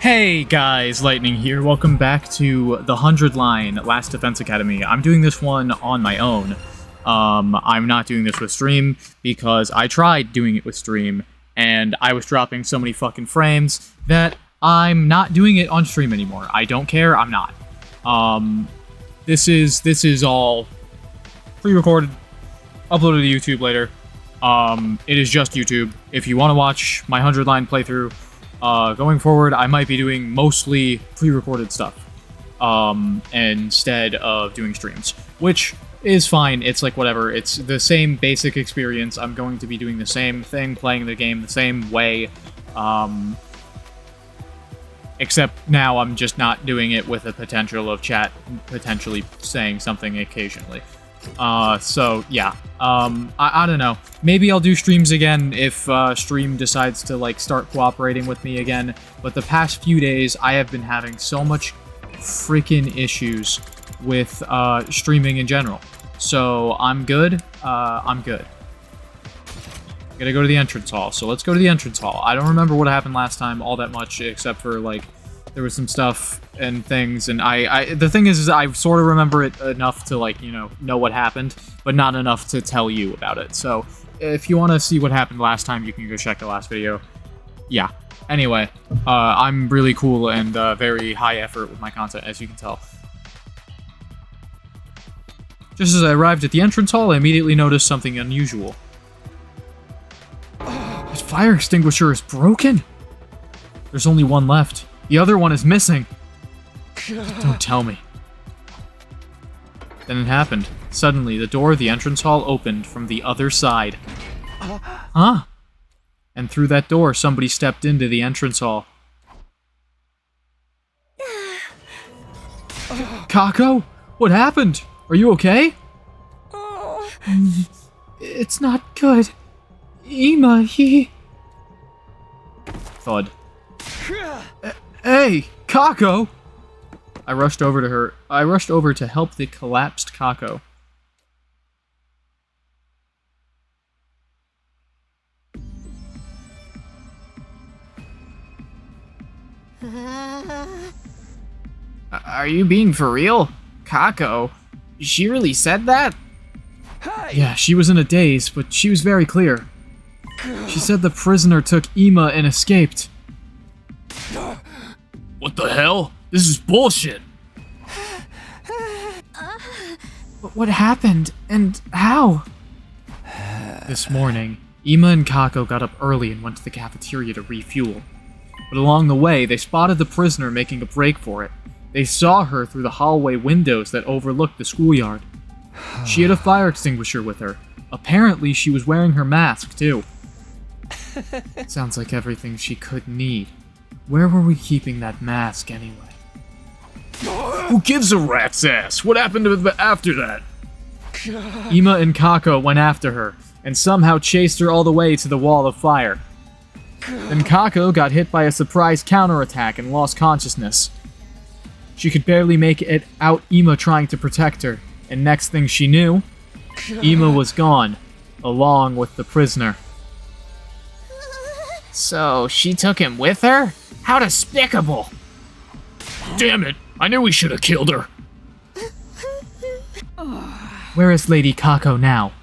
Hey guys, Lightning here. Welcome back to the 100 line Last Defense Academy. I'm doing this one on my own. I'm not doing this with stream because I tried doing it with stream and I was dropping so many fucking frames that I'm not doing it on stream anymore. I don't care, I'm not. This is all pre-recorded, uploaded to YouTube later. It is just YouTube. If you want to watch my 100 line playthrough, going forward, I might be doing mostly pre-recorded stuff, instead of doing streams, which is fine. It's like, whatever. It's the same basic experience. I'm going to be doing the same thing, playing the game the same way, except now I'm just not doing it with the potential of chat potentially saying something occasionally. So, yeah. I don't know. Maybe I'll do streams again if, stream decides to, like, start cooperating with me again. But the past few days, I have been having so much freaking issues with, streaming in general. So, I'm good. I'm good. Gotta go to the entrance hall. So, let's go to the entrance hall. I don't remember what happened last time all that much, except for, like, there was some stuff and things, and the thing is I sort of remember it enough to, like, you know what happened, but not enough to tell you about it. So, if you want to see what happened last time, you can go check the last video. Yeah. Anyway, I'm really cool and very high effort with my content, as you can tell. Just as I arrived at the entrance hall, I immediately noticed something unusual. This fire extinguisher is broken! There's only one left. The other one is missing. Don't tell me. Then it happened. Suddenly, the door of the entrance hall opened from the other side. Huh? And through that door, somebody stepped into the entrance hall. Kako? What happened? Are you okay? It's not good. Ima, he... Thud. Hey, Kako! I rushed over to her. I rushed over to help the collapsed Kako. Are you being for real? Kako? She really said that? Yeah, she was in a daze, but she was very clear. She said the prisoner took Ima and escaped. What the hell? This is bullshit! But what happened, and how? This morning, Ima and Kako got up early and went to the cafeteria to refuel. But along the way, they spotted the prisoner making a break for it. They saw her through the hallway windows that overlooked the schoolyard. She had a fire extinguisher with her. Apparently, she was wearing her mask, too. Sounds like everything she could need. Where were we keeping that mask, anyway? Who gives a rat's ass? What happened after that? Ima and Kako went after her, and somehow chased her all the way to the wall of fire. Then Kako got hit by a surprise counterattack and lost consciousness. She could barely make it out Ima trying to protect her, and next thing she knew, Ima was gone, along with the prisoner. So, she took him with her? How despicable! Damn it! I knew we should have killed her! Where is Lady Kako now?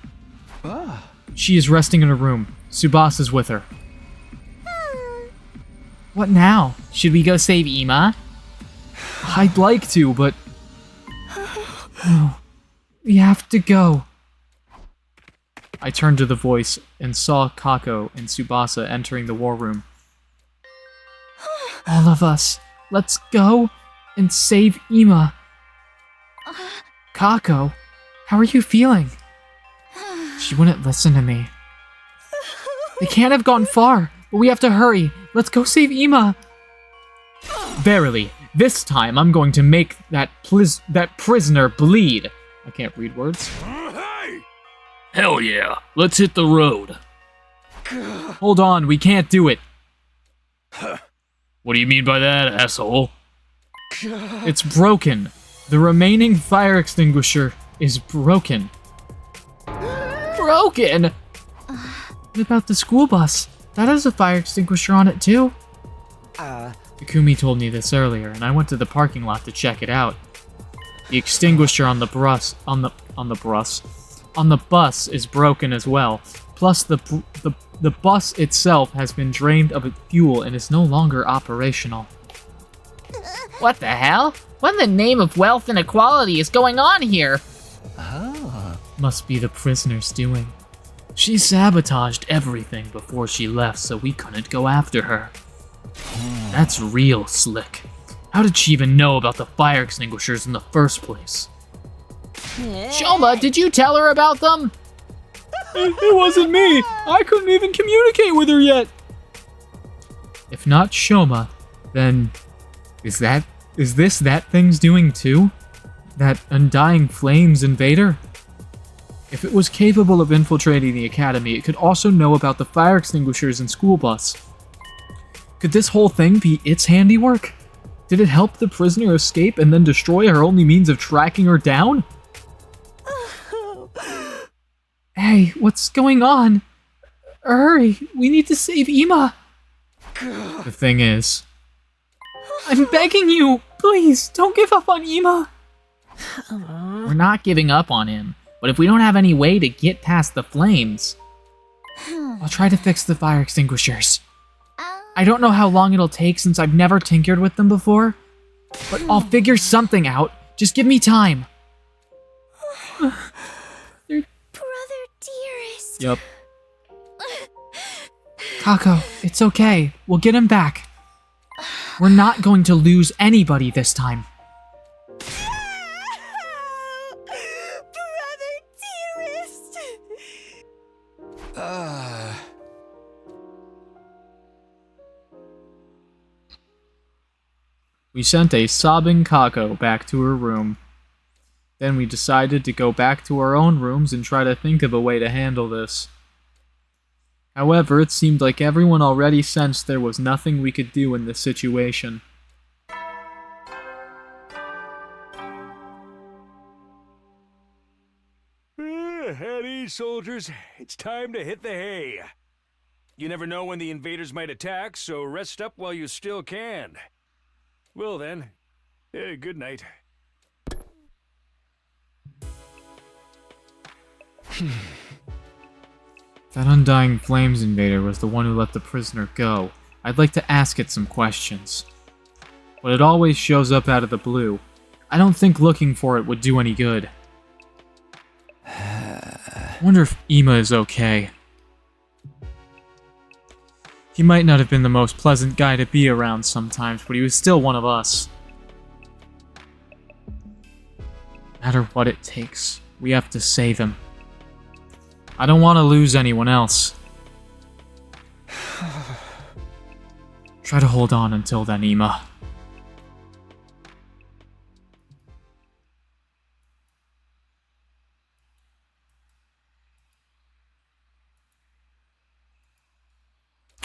She is resting in her room. Tsubasa's with her. What now? Should we go save Ima? I'd like to, but... No. We have to go. I turned to the voice and saw Kako and Tsubasa entering the war room. All of us, let's go and save Ima. Kako, how are you feeling? She wouldn't listen to me. They can't have gone far, but we have to hurry. Let's go save Ima. Verily, this time I'm going to make that prisoner bleed. I can't read words. Hell yeah, let's hit the road. Hold on, we can't do it. What do you mean by that, asshole? It's broken. The remaining fire extinguisher is broken. Broken? What about the school bus? That has a fire extinguisher on it too. Takumi told me this earlier, and I went to the parking lot to check it out. The extinguisher on the bus is broken as well. Plus, the bus itself has been drained of its fuel and is no longer operational. What the hell? What in the name of wealth and equality is going on here? Must be the prisoner's doing. She sabotaged everything before she left, so we couldn't go after her. That's real slick. How did she even know about the fire extinguishers in the first place? Shoma, did you tell her about them? It wasn't me! I couldn't even communicate with her yet! If not Shoma, then... Is this that thing's doing too? That Undying Flames invader? If it was capable of infiltrating the academy, it could also know about the fire extinguishers and school bus. Could this whole thing be its handiwork? Did it help the prisoner escape and then destroy her only means of tracking her down? Hey, what's going on? Hurry, we need to save Ima. The thing is... I'm begging you, please, don't give up on Ima. We're not giving up on him, but if we don't have any way to get past the flames... I'll try to fix the fire extinguishers. I don't know how long it'll take since I've never tinkered with them before, but I'll figure something out. Just give me time. Brother dearest. Yup. Kako, it's okay. We'll get him back. We're not going to lose anybody this time. Brother dearest. We sent a sobbing Kako back to her room. Then we decided to go back to our own rooms and try to think of a way to handle this. However, it seemed like everyone already sensed there was nothing we could do in this situation. At ease, soldiers. It's time to hit the hay. You never know when the invaders might attack, so rest up while you still can. Well then, good night. That Undying Flames invader was the one who let the prisoner go. I'd like to ask it some questions. But it always shows up out of the blue. I don't think looking for it would do any good. I wonder if Ima is okay. He might not have been the most pleasant guy to be around sometimes, but he was still one of us. No matter what it takes, we have to save him. I don't want to lose anyone else. Try to hold on until then, Ima.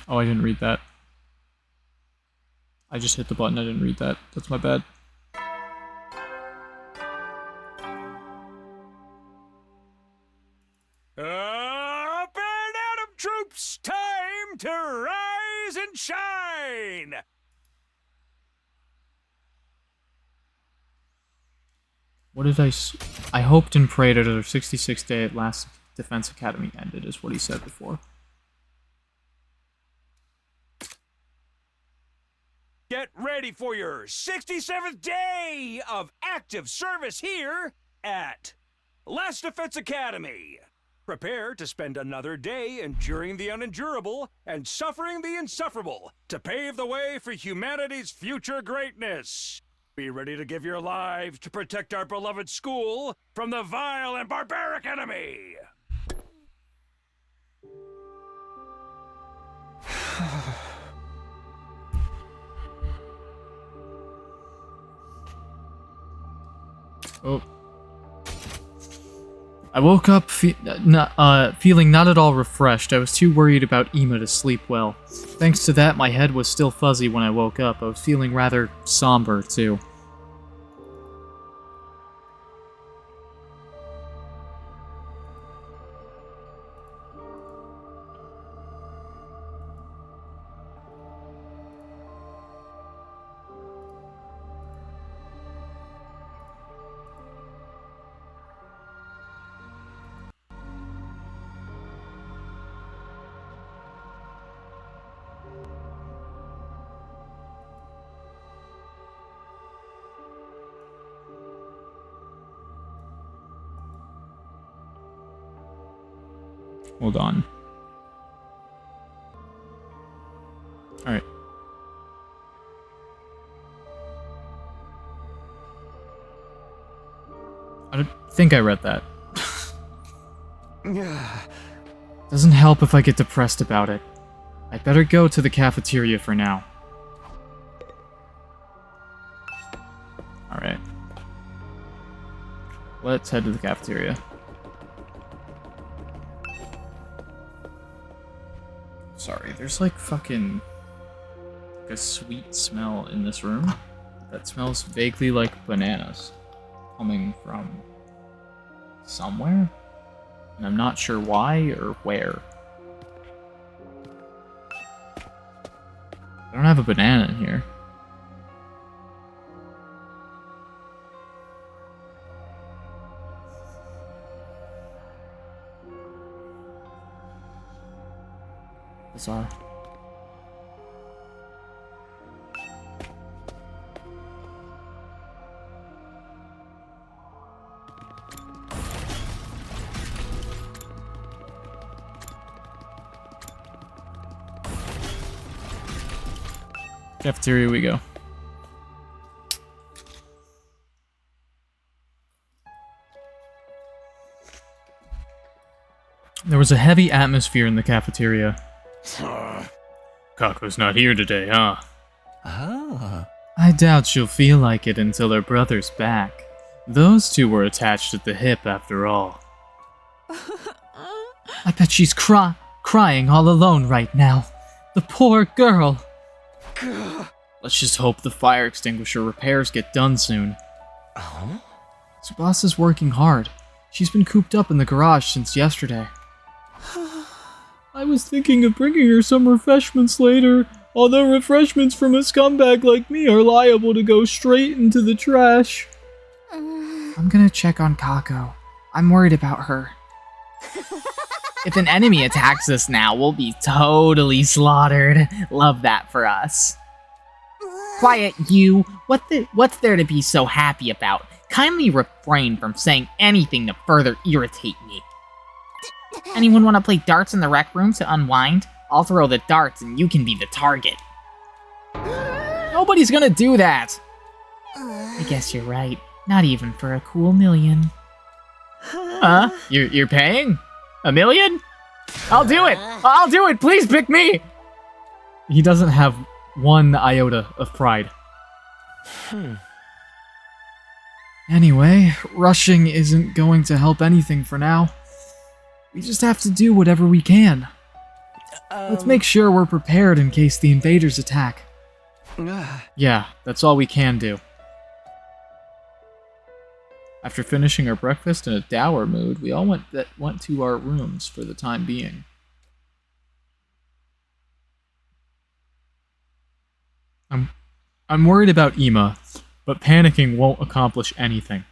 Oh, I didn't read that. I just hit the button, I didn't read that. That's my bad. Up and at 'em, troops! Time to rise and shine! What did I hoped and prayed that our 66th day at last Defense Academy ended, is what he said before. Get ready for your 67th day of active service here at Last Defense Academy. Prepare to spend another day enduring the unendurable and suffering the insufferable to pave the way for humanity's future greatness. Be ready to give your lives to protect our beloved school from the vile and barbaric enemy. Oh. I woke up feeling not at all refreshed. I was too worried about Ima to sleep well. Thanks to that, my head was still fuzzy when I woke up. I was feeling rather somber, too. Hold on. Alright. I don't think I read that. Doesn't help if I get depressed about it. I'd better go to the cafeteria for now. Alright. Let's head to the cafeteria. Sorry, there's like fucking a sweet smell in this room that smells vaguely like bananas coming from somewhere, and I'm not sure why or where. I don't have a banana in here. Bizarre. Cafeteria we go. There was a heavy atmosphere in the cafeteria. Kako's not here today, huh? I doubt she'll feel like it until her brother's back. Those two were attached at the hip after all. I bet she's crying all alone right now. The poor girl. Let's just hope the fire extinguisher repairs get done soon. Tsubasa's working hard. She's been cooped up in the garage since yesterday. I was thinking of bringing her some refreshments later, although refreshments from a scumbag like me are liable to go straight into the trash. I'm gonna check on Kako. I'm worried about her. If an enemy attacks us now, we'll be totally slaughtered. Love that for us. Quiet, you. What's there to be so happy about? Kindly refrain from saying anything to further irritate me. Anyone want to play darts in the rec room to unwind? I'll throw the darts and you can be the target. Nobody's gonna do that. I guess you're right. Not even for a cool million. Huh? You're paying? $1 million? I'll do it! I'll do it! Please pick me! He doesn't have one iota of pride. Anyway, rushing isn't going to help anything for now. We just have to do whatever we can. Let's make sure we're prepared in case the invaders attack. Yeah, that's all we can do. After finishing our breakfast in a dour mood, we all went to our rooms for the time being. I'm worried about Ima, but panicking won't accomplish anything.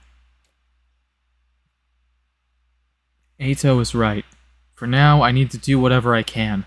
Eito is right. For now, I need to do whatever I can.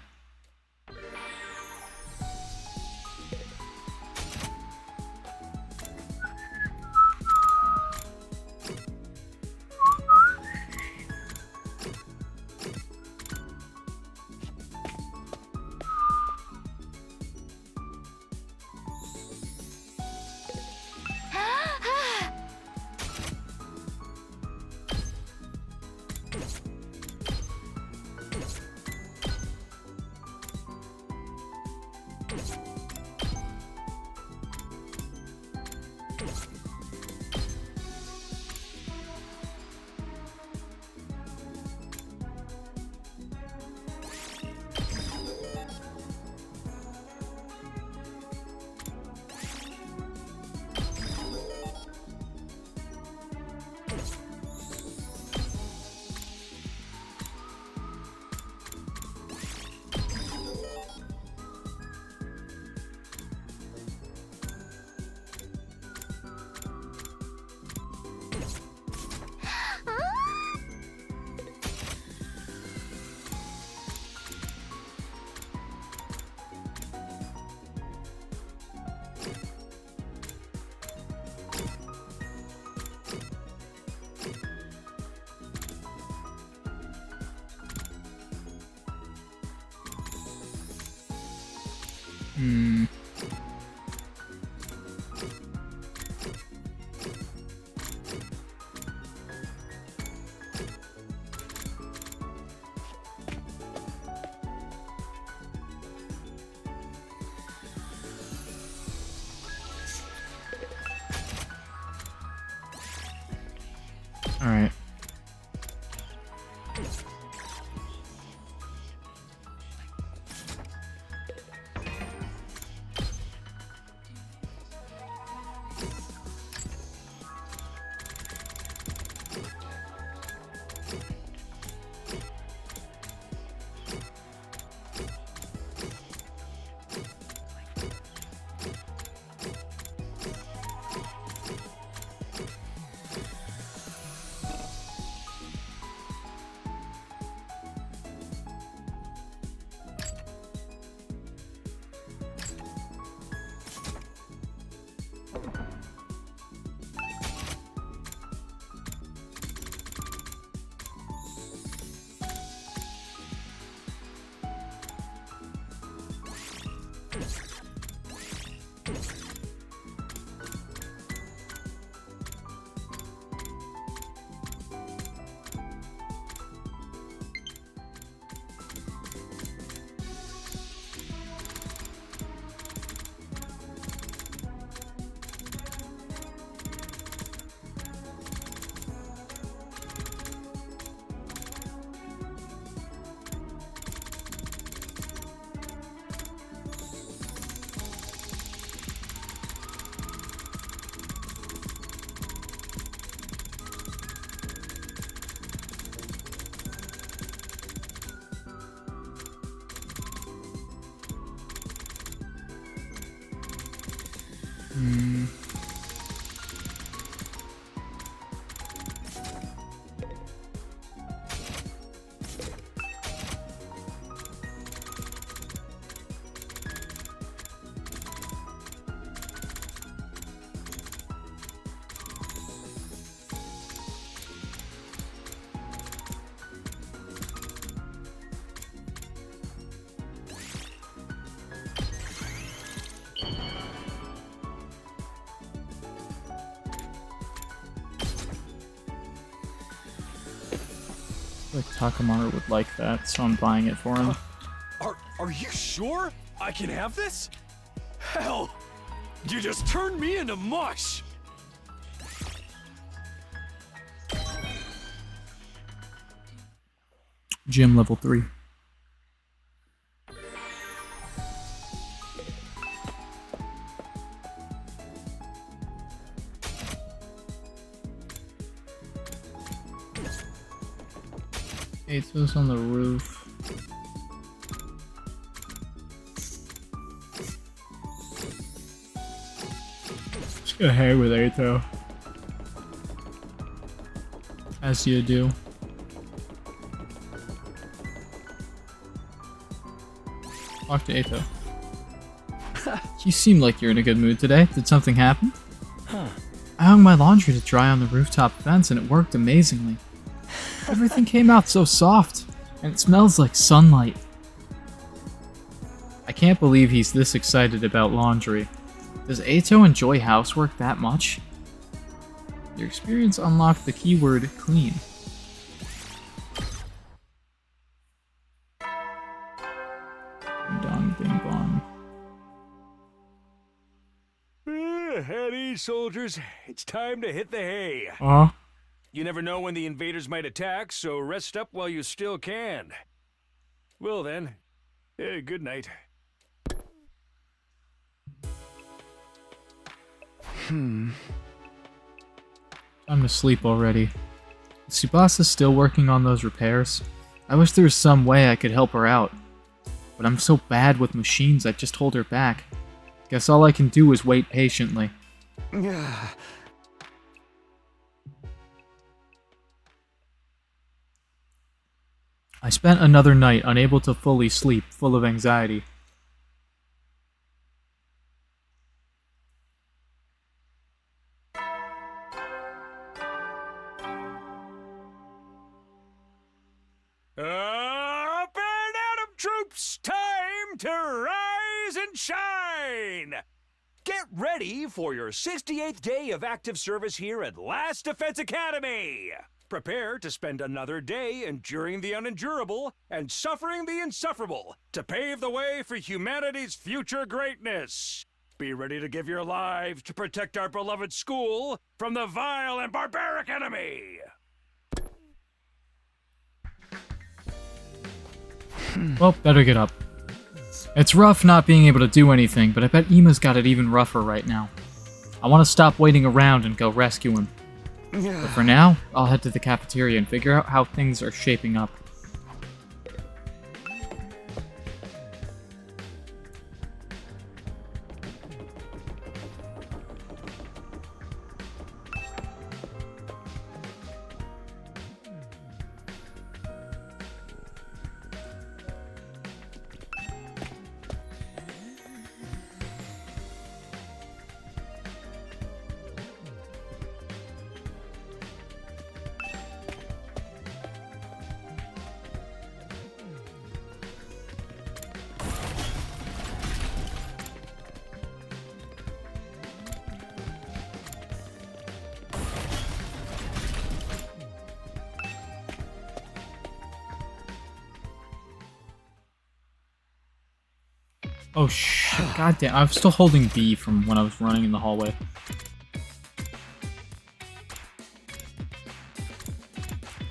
Alright. Like Takamaru would like that, so I'm buying it for him. Are you sure I can have this? Hell, you just turned me into mush. Gym level 3. Ato's on the roof. Just gonna hang with Ato. As you do. Talk to Ato. You seem like you're in a good mood today. Did something happen? I hung my laundry to dry on the rooftop fence and it worked amazingly. Everything came out so soft, and it smells like sunlight. I can't believe he's this excited about laundry. Does Ato enjoy housework that much? Your experience unlocked the keyword clean. Dong ding bong. At ease, soldiers. It's time to hit the hay. You never know when the invaders might attack, so rest up while you still can. Well then, good night. Time to sleep already. Tsubasa still working on those repairs. I wish there was some way I could help her out. But I'm so bad with machines, I just hold her back. Guess all I can do is wait patiently. I spent another night unable to fully sleep, full of anxiety. Up and Atom troops, time to rise and shine! Get ready for your 68th day of active service here at Last Defense Academy! Prepare to spend another day enduring the unendurable and suffering the insufferable to pave the way for humanity's future greatness. Be ready to give your lives to protect our beloved school from the vile and barbaric enemy. Well, better get up. It's rough not being able to do anything, but I bet Ima's got it even rougher right now. I want to stop waiting around and go rescue him. But for now, I'll head to the cafeteria and figure out how things are shaping up. Oh shit, goddamn, I'm still holding B from when I was running in the hallway.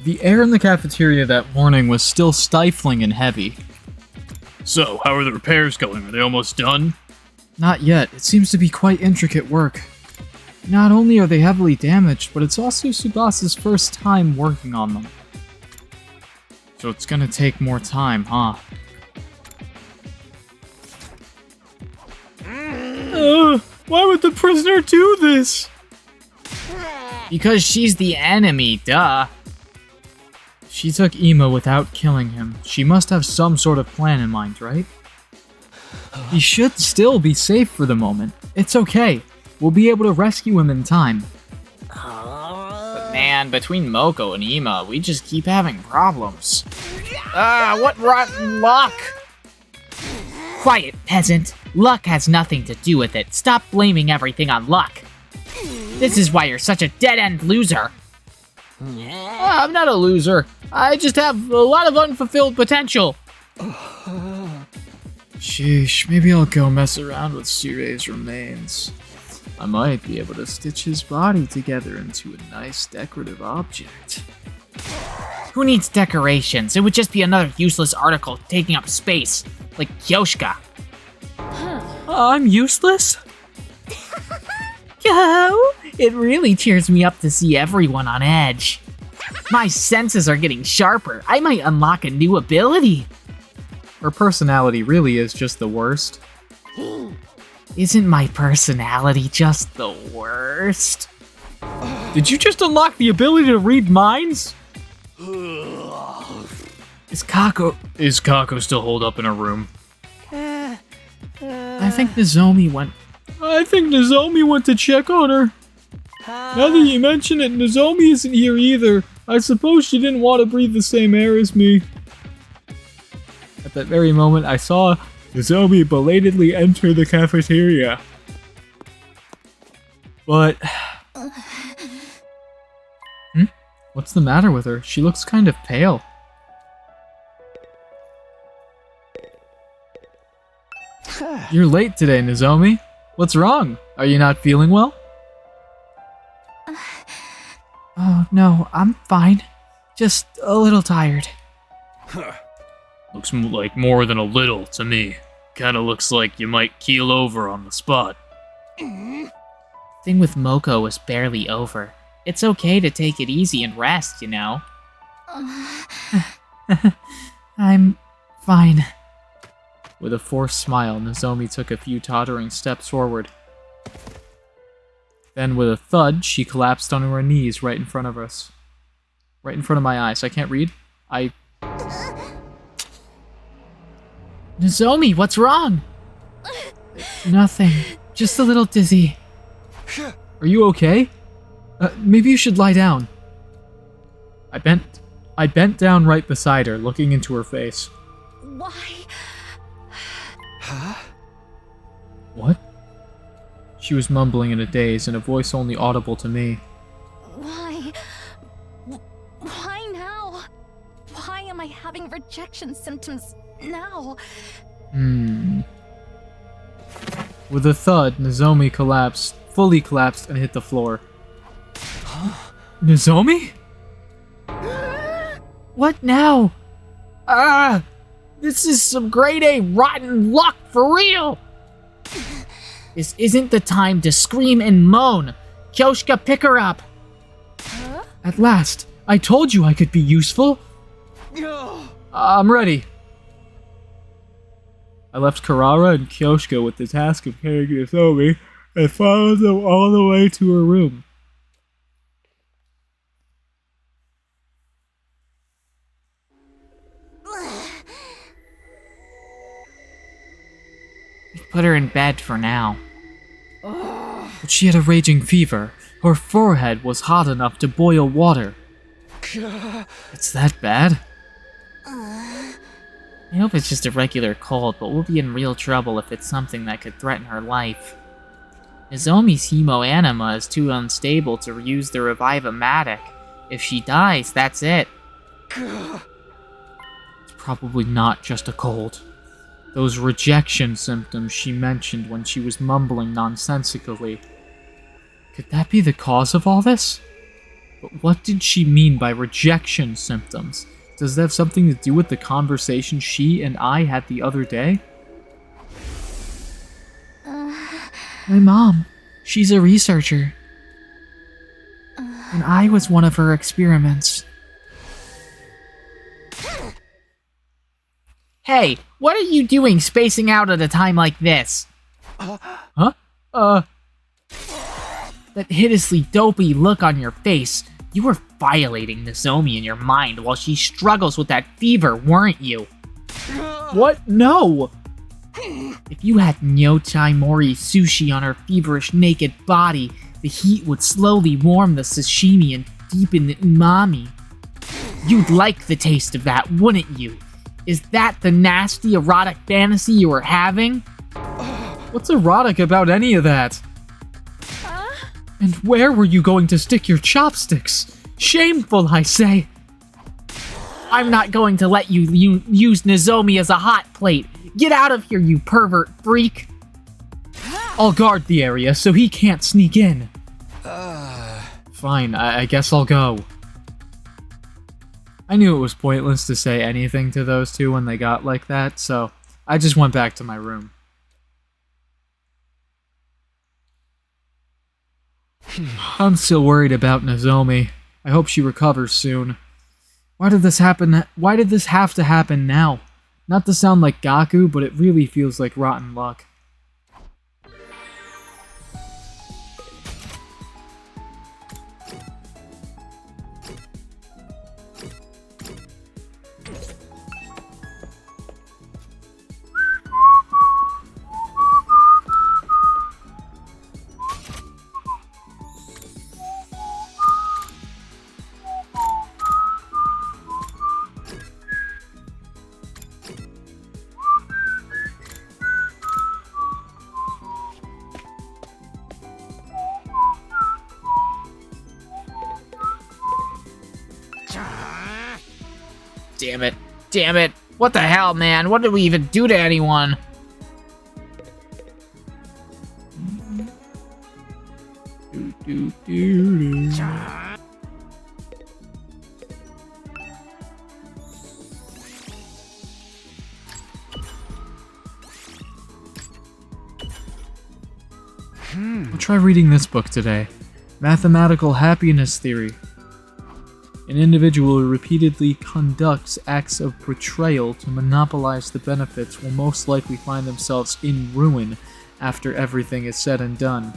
The air in the cafeteria that morning was still stifling and heavy. So, how are the repairs going? Are they almost done? Not yet, it seems to be quite intricate work. Not only are they heavily damaged, but it's also Subasa's first time working on them. So it's gonna take more time, huh? Why would the prisoner do this? Because she's the enemy, duh. She took Ima without killing him. She must have some sort of plan in mind, right? He should still be safe for the moment. It's okay. We'll be able to rescue him in time. But man, between Moko and Ima, we just keep having problems. What rotten luck! Quiet, peasant. Luck has nothing to do with it. Stop blaming everything on luck. This is why you're such a dead-end loser. I'm not a loser. I just have a lot of unfulfilled potential. Sheesh, maybe I'll go mess around with Sirei's remains. I might be able to stitch his body together into a nice decorative object. Who needs decorations? It would just be another useless article taking up space, like Kyoshka. I'm useless? Yo! It really cheers me up to see everyone on edge. My senses are getting sharper. I might unlock a new ability. Her personality really is just the worst. Isn't my personality just the worst? Did you just unlock the ability to read minds? Is Kako still holed up in her room? I think Nozomi went. I think Nozomi went to check on her. Now that you mention it, Nozomi isn't here either. I suppose she didn't want to breathe the same air as me. At that very moment, I saw Nozomi belatedly enter the cafeteria. But... What's the matter with her? She looks kind of pale. You're late today, Nozomi. What's wrong? Are you not feeling well? Oh, no, I'm fine. Just a little tired. Looks like more than a little to me. Kinda looks like you might keel over on the spot. Thing with Moko was barely over. It's okay to take it easy and rest, you know? I'm fine. With a forced smile, Nozomi took a few tottering steps forward. Then, with a thud, she collapsed onto her knees right in front of us. Right in front of my eyes. I can't read. Nozomi, what's wrong? Nothing. Just a little dizzy. Are you okay? Maybe you should lie down. I bent down right beside her, looking into her face. Why? What? She was mumbling in a daze, in a voice only audible to me. Why? Why now? Why am I having rejection symptoms now? With a thud, Nozomi fully collapsed and hit the floor. Nozomi? What now? This is some grade A rotten luck for real! This isn't the time to scream and moan. Kyoshka, pick her up. At last, I told you I could be useful. I'm ready. I left Karara and Kyoshka with the task of carrying Nozomi and followed them all the way to her room. We put her in bed for now. But she had a raging fever. Her forehead was hot enough to boil water. It's that bad? I hope it's just a regular cold, but we'll be in real trouble if it's something that could threaten her life. Nozomi's hemoanima is too unstable to use the Revive-O-Matic. If she dies, that's it. It's probably not just a cold. Those rejection symptoms she mentioned when she was mumbling nonsensically. Could that be the cause of all this? But what did she mean by rejection symptoms? Does that have something to do with the conversation she and I had the other day? My mom. She's a researcher. And I was one of her experiments. Hey, what are you doing spacing out at a time like this? Huh? That hideously dopey look on your face. You were violating Nozomi in your mind while she struggles with that fever, weren't you? What? No! If you had Nyochai Mori sushi on her feverish naked body, the heat would slowly warm the sashimi and deepen the umami. You'd like the taste of that, wouldn't you? Is that the nasty erotic fantasy you were having? What's erotic about any of that? And where were you going to stick your chopsticks? Shameful, I say! I'm not going to let you use Nozomi as a hot plate. Get out of here, you pervert freak! I'll guard the area so he can't sneak in. Fine, I guess I'll go. I knew it was pointless to say anything to those two when they got like that, so I just went back to my room. I'm still worried about Nozomi. I hope she recovers soon. Why did this happen? Why did this have to happen now? Not to sound like Gaku, but it really feels like rotten luck. Damn it. Damn it. What the hell, man? What did we even do to anyone? I'll try reading this book today. Mathematical Happiness Theory. An individual who repeatedly conducts acts of betrayal to monopolize the benefits will most likely find themselves in ruin after everything is said and done.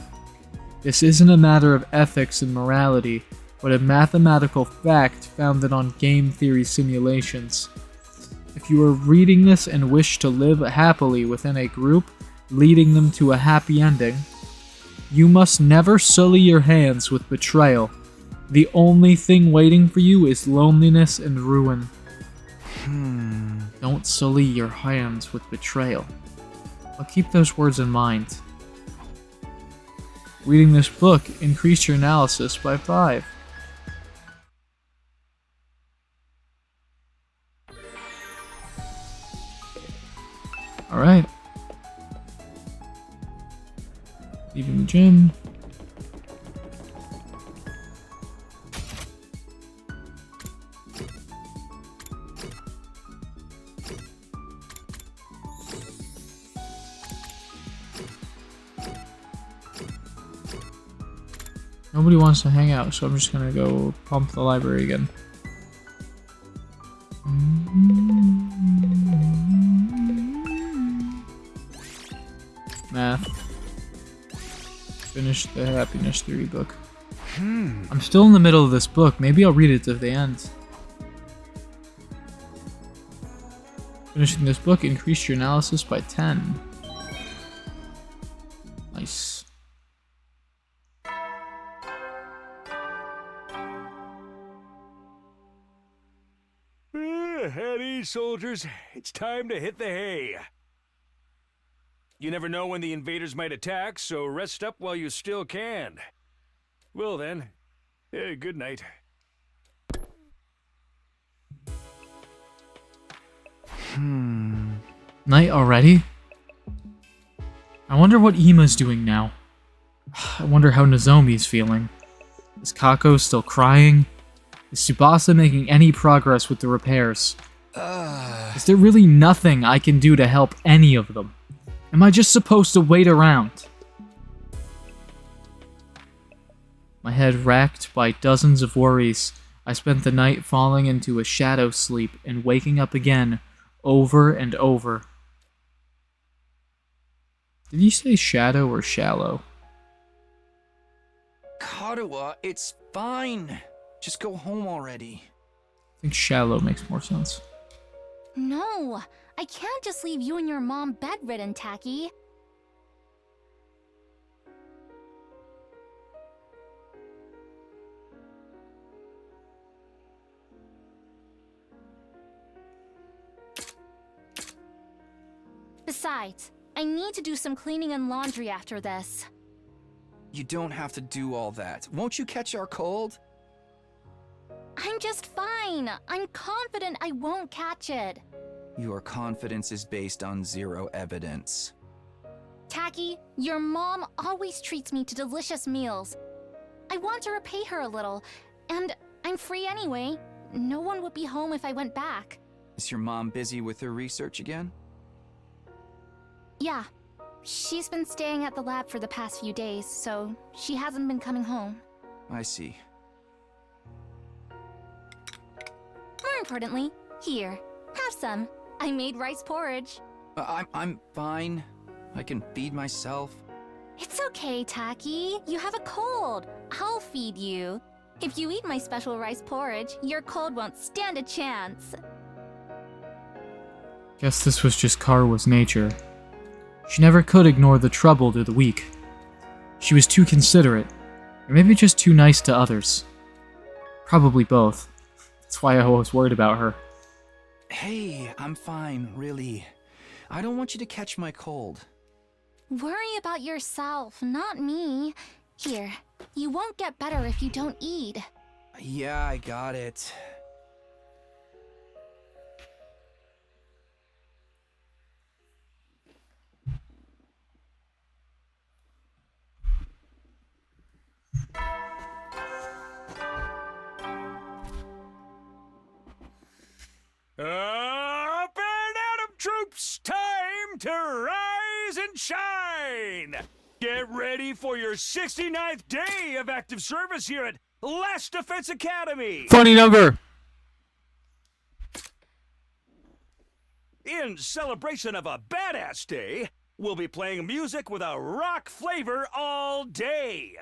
This isn't a matter of ethics and morality, but a mathematical fact founded on game theory simulations. If you are reading this and wish to live happily within a group, leading them to a happy ending, you must never sully your hands with betrayal. The only thing waiting for you is loneliness and ruin. Don't sully your hands with betrayal. I'll keep those words in mind. Reading this book increased your analysis by 5. Alright. Leaving the gym. Nobody wants to hang out, so I'm just gonna go pump the library again. Math. Finish the Happiness Theory book. I'm still in the middle of this book. Maybe I'll read it to the end. Finishing this book increased your analysis by 10. Nice. At ease, soldiers. It's time to hit the hay. You never know when the invaders might attack, so rest up while you still can. Well then, good night. Night already? I wonder what Ima's doing now. I wonder how Nozomi's feeling. Is Kako still crying? Is Tsubasa making any progress with the repairs? Is there really nothing I can do to help any of them? Am I just supposed to wait around? My head racked by dozens of worries, I spent the night falling into a shadow sleep and waking up again, over and over. Did you say shadow or shallow? Karuwa, it's fine. Just go home already. I think shallow makes more sense. No, I can't just leave you and your mom bedridden, Taki. Besides, I need to do some cleaning and laundry after this. You don't have to do all that. Won't you catch our cold? I'm just fine. I'm confident I won't catch it. Your confidence is based on zero evidence. Taki, your mom always treats me to delicious meals. I want to repay her a little, and I'm free anyway. No one would be home if I went back. Is your mom busy with her research again? Yeah. She's been staying at the lab for the past few days, so she hasn't been coming home. I see. More importantly, here, have some. I made rice porridge. I'm fine. I can feed myself. It's okay, Taki. You have a cold. I'll feed you. If you eat my special rice porridge, your cold won't stand a chance. Guess this was just Karua's nature. She never could ignore the troubled or the weak. She was too considerate, or maybe just too nice to others. Probably both. That's why I was worried about her. Hey, I'm fine, really. I don't want you to catch my cold. Worry about yourself, not me. Here, you won't get better if you don't eat. Yeah, I got it. Up and at 'em, troops! Time to rise and shine! Get ready for your 69th day of active service here at Last Defense Academy! Funny number! In celebration of a badass day, we'll be playing music with a rock flavor all day!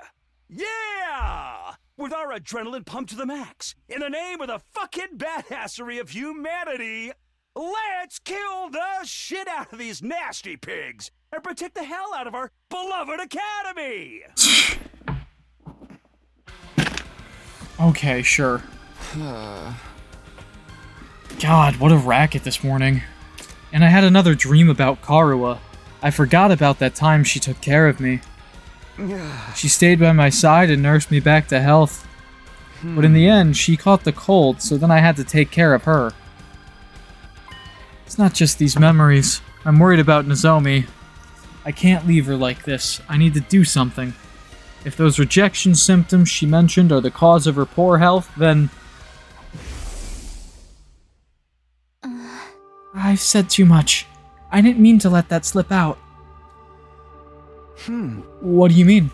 Yeah! With our adrenaline pumped to the max, in the name of the fucking badassery of humanity, let's kill the shit out of these nasty pigs and protect the hell out of our beloved academy! Okay, sure. God, what a racket this morning. And I had another dream about Karua. I forgot about that time she took care of me. She stayed by my side and nursed me back to health. But in the end, she caught the cold, so then I had to take care of her. It's not just these memories. I'm worried about Nozomi. I can't leave her like this. I need to do something. If those rejection symptoms she mentioned are the cause of her poor health, then... I've said too much. I didn't mean to let that slip out. What do you mean?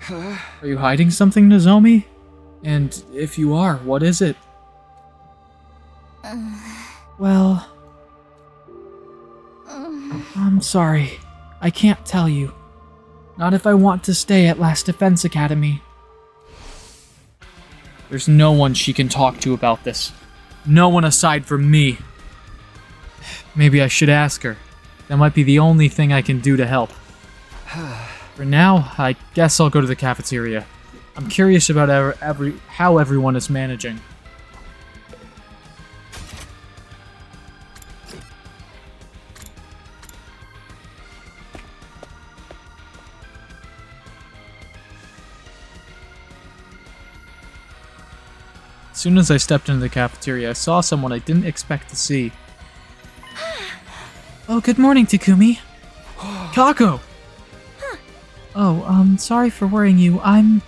Are you hiding something, Nozomi? And if you are, what is it? Well, I'm sorry. I can't tell you. Not if I want to stay at Last Defense Academy. There's no one she can talk to about this. No one aside from me. Maybe I should ask her. That might be the only thing I can do to help. For now, I guess I'll go to the cafeteria. I'm curious about how everyone is managing. As soon as I stepped into the cafeteria, I saw someone I didn't expect to see. Oh, good morning, Takumi. Kako! Oh, sorry for worrying you. I'm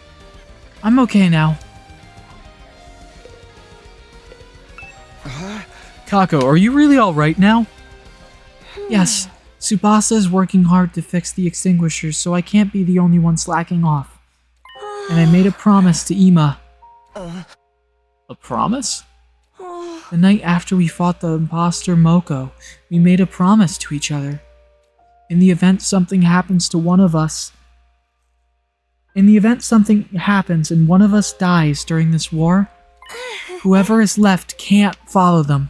okay now. Kako, are you really alright now? Yes, Tsubasa is working hard to fix the extinguishers, so I can't be the only one slacking off. And I made a promise to Ima. A promise? The night after we fought the imposter Moko, we made a promise to each other. In the event something happens and one of us dies during this war, whoever is left can't follow them.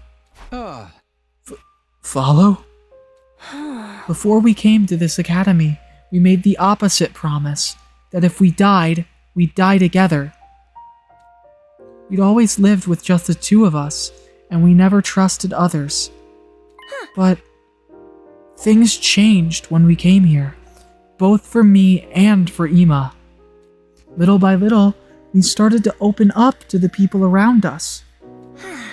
Follow? Before we came to this academy, we made the opposite promise, that if we died, we'd die together. We'd always lived with just the two of us, and we never trusted others. But things changed when we came here, both for me and for Ima. Little by little, we started to open up to the people around us.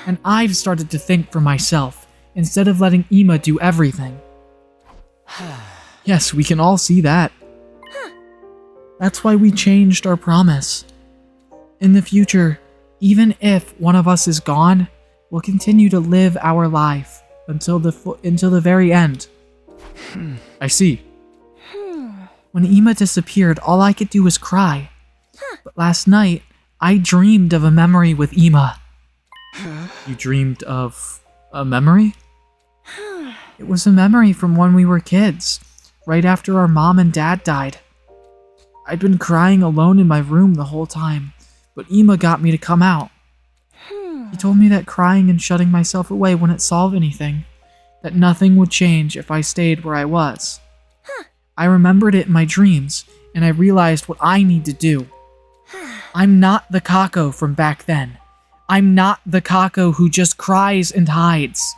And I've started to think for myself, instead of letting Ima do everything. Yes, we can all see that. That's why we changed our promise. In the future, even if one of us is gone, we'll continue to live our life until the very end. I see. When Ima disappeared, all I could do was cry. But last night, I dreamed of a memory with Ima. You dreamed of a memory? It was a memory from when we were kids, right after our mom and dad died. I'd been crying alone in my room the whole time, but Ima got me to come out. He told me that crying and shutting myself away wouldn't solve anything, that nothing would change if I stayed where I was. I remembered it in my dreams, and I realized what I need to do. I'm not the Kako from back then. I'm not the Kako who just cries and hides.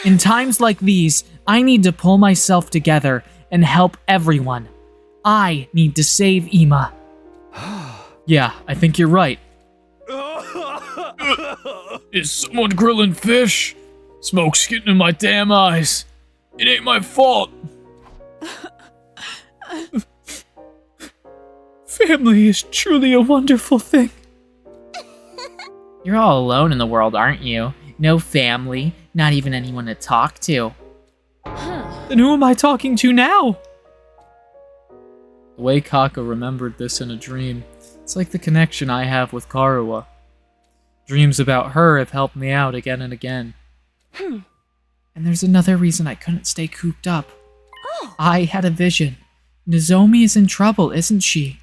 In times like these, I need to pull myself together and help everyone. I need to save Ima. Yeah, I think you're right. Is someone grilling fish? Smoke's getting in my damn eyes. It ain't my fault. Family is truly a wonderful thing. You're all alone in the world, aren't you? No family, not even anyone to talk to. Then who am I talking to now? The way Kako remembered this in a dream, it's like the connection I have with Karuwa. Dreams about her have helped me out again and again. And there's another reason I couldn't stay cooped up. I had a vision. Nozomi is in trouble, isn't she?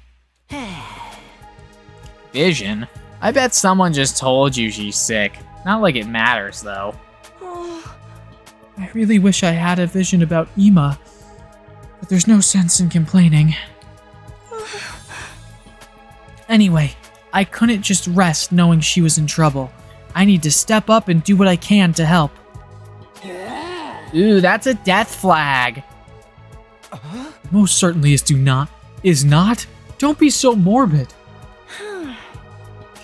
Vision? I bet someone just told you she's sick. Not like it matters, though. I really wish I had a vision about Ima, but there's no sense in complaining. Anyway, I couldn't just rest knowing she was in trouble. I need to step up and do what I can to help. Ooh, that's a death flag. Most certainly is not. Don't be so morbid. Can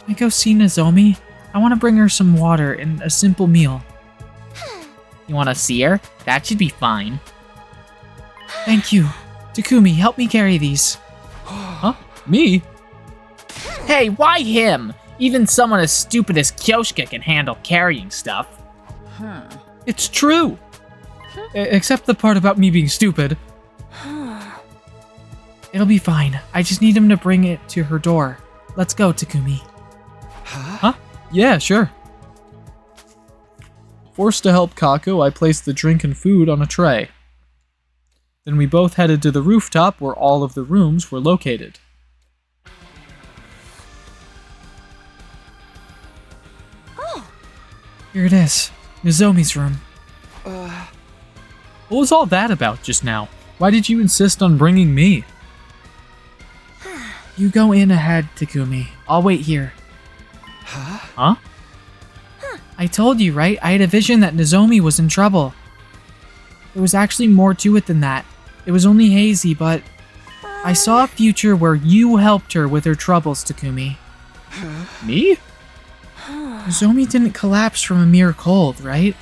I go see Nozomi? I want to bring her some water and a simple meal. You want to see her? That should be fine. Thank you. Takumi, help me carry these. Huh? Me? Hey, why him? Even someone as stupid as Kyoshika can handle carrying stuff. It's true. Except the part about me being stupid. It'll be fine. I just need him to bring it to her door. Let's go, Takumi. Huh? Yeah, sure. Forced to help Kako, I placed the drink and food on a tray. Then we both headed to the rooftop where all of the rooms were located. Oh, Here it is. Nozomi's room. What was all that about just now? Why did you insist on bringing me? You go in ahead, Takumi. I'll wait here. Huh? I told you, right? I had a vision that Nozomi was in trouble. There was actually more to it than that. It was only hazy, but I saw a future where you helped her with her troubles, Takumi. Me? Nozomi didn't collapse from a mere cold, right?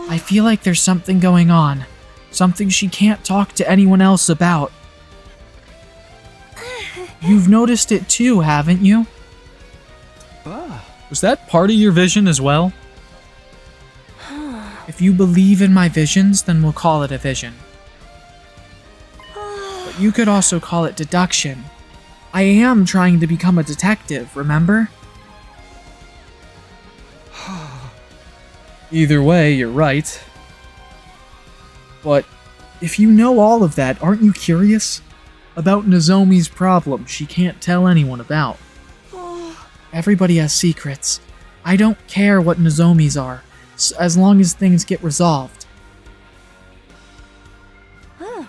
I feel like there's something going on. Something she can't talk to anyone else about. You've noticed it too, haven't you? Was that part of your vision as well? If you believe in my visions, then we'll call it a vision. But you could also call it deduction. I am trying to become a detective, remember? Either way, you're right. But if you know all of that, aren't you curious? About Nozomi's problem she can't tell anyone about. Everybody has secrets. I don't care what Nozomi's are, as long as things get resolved.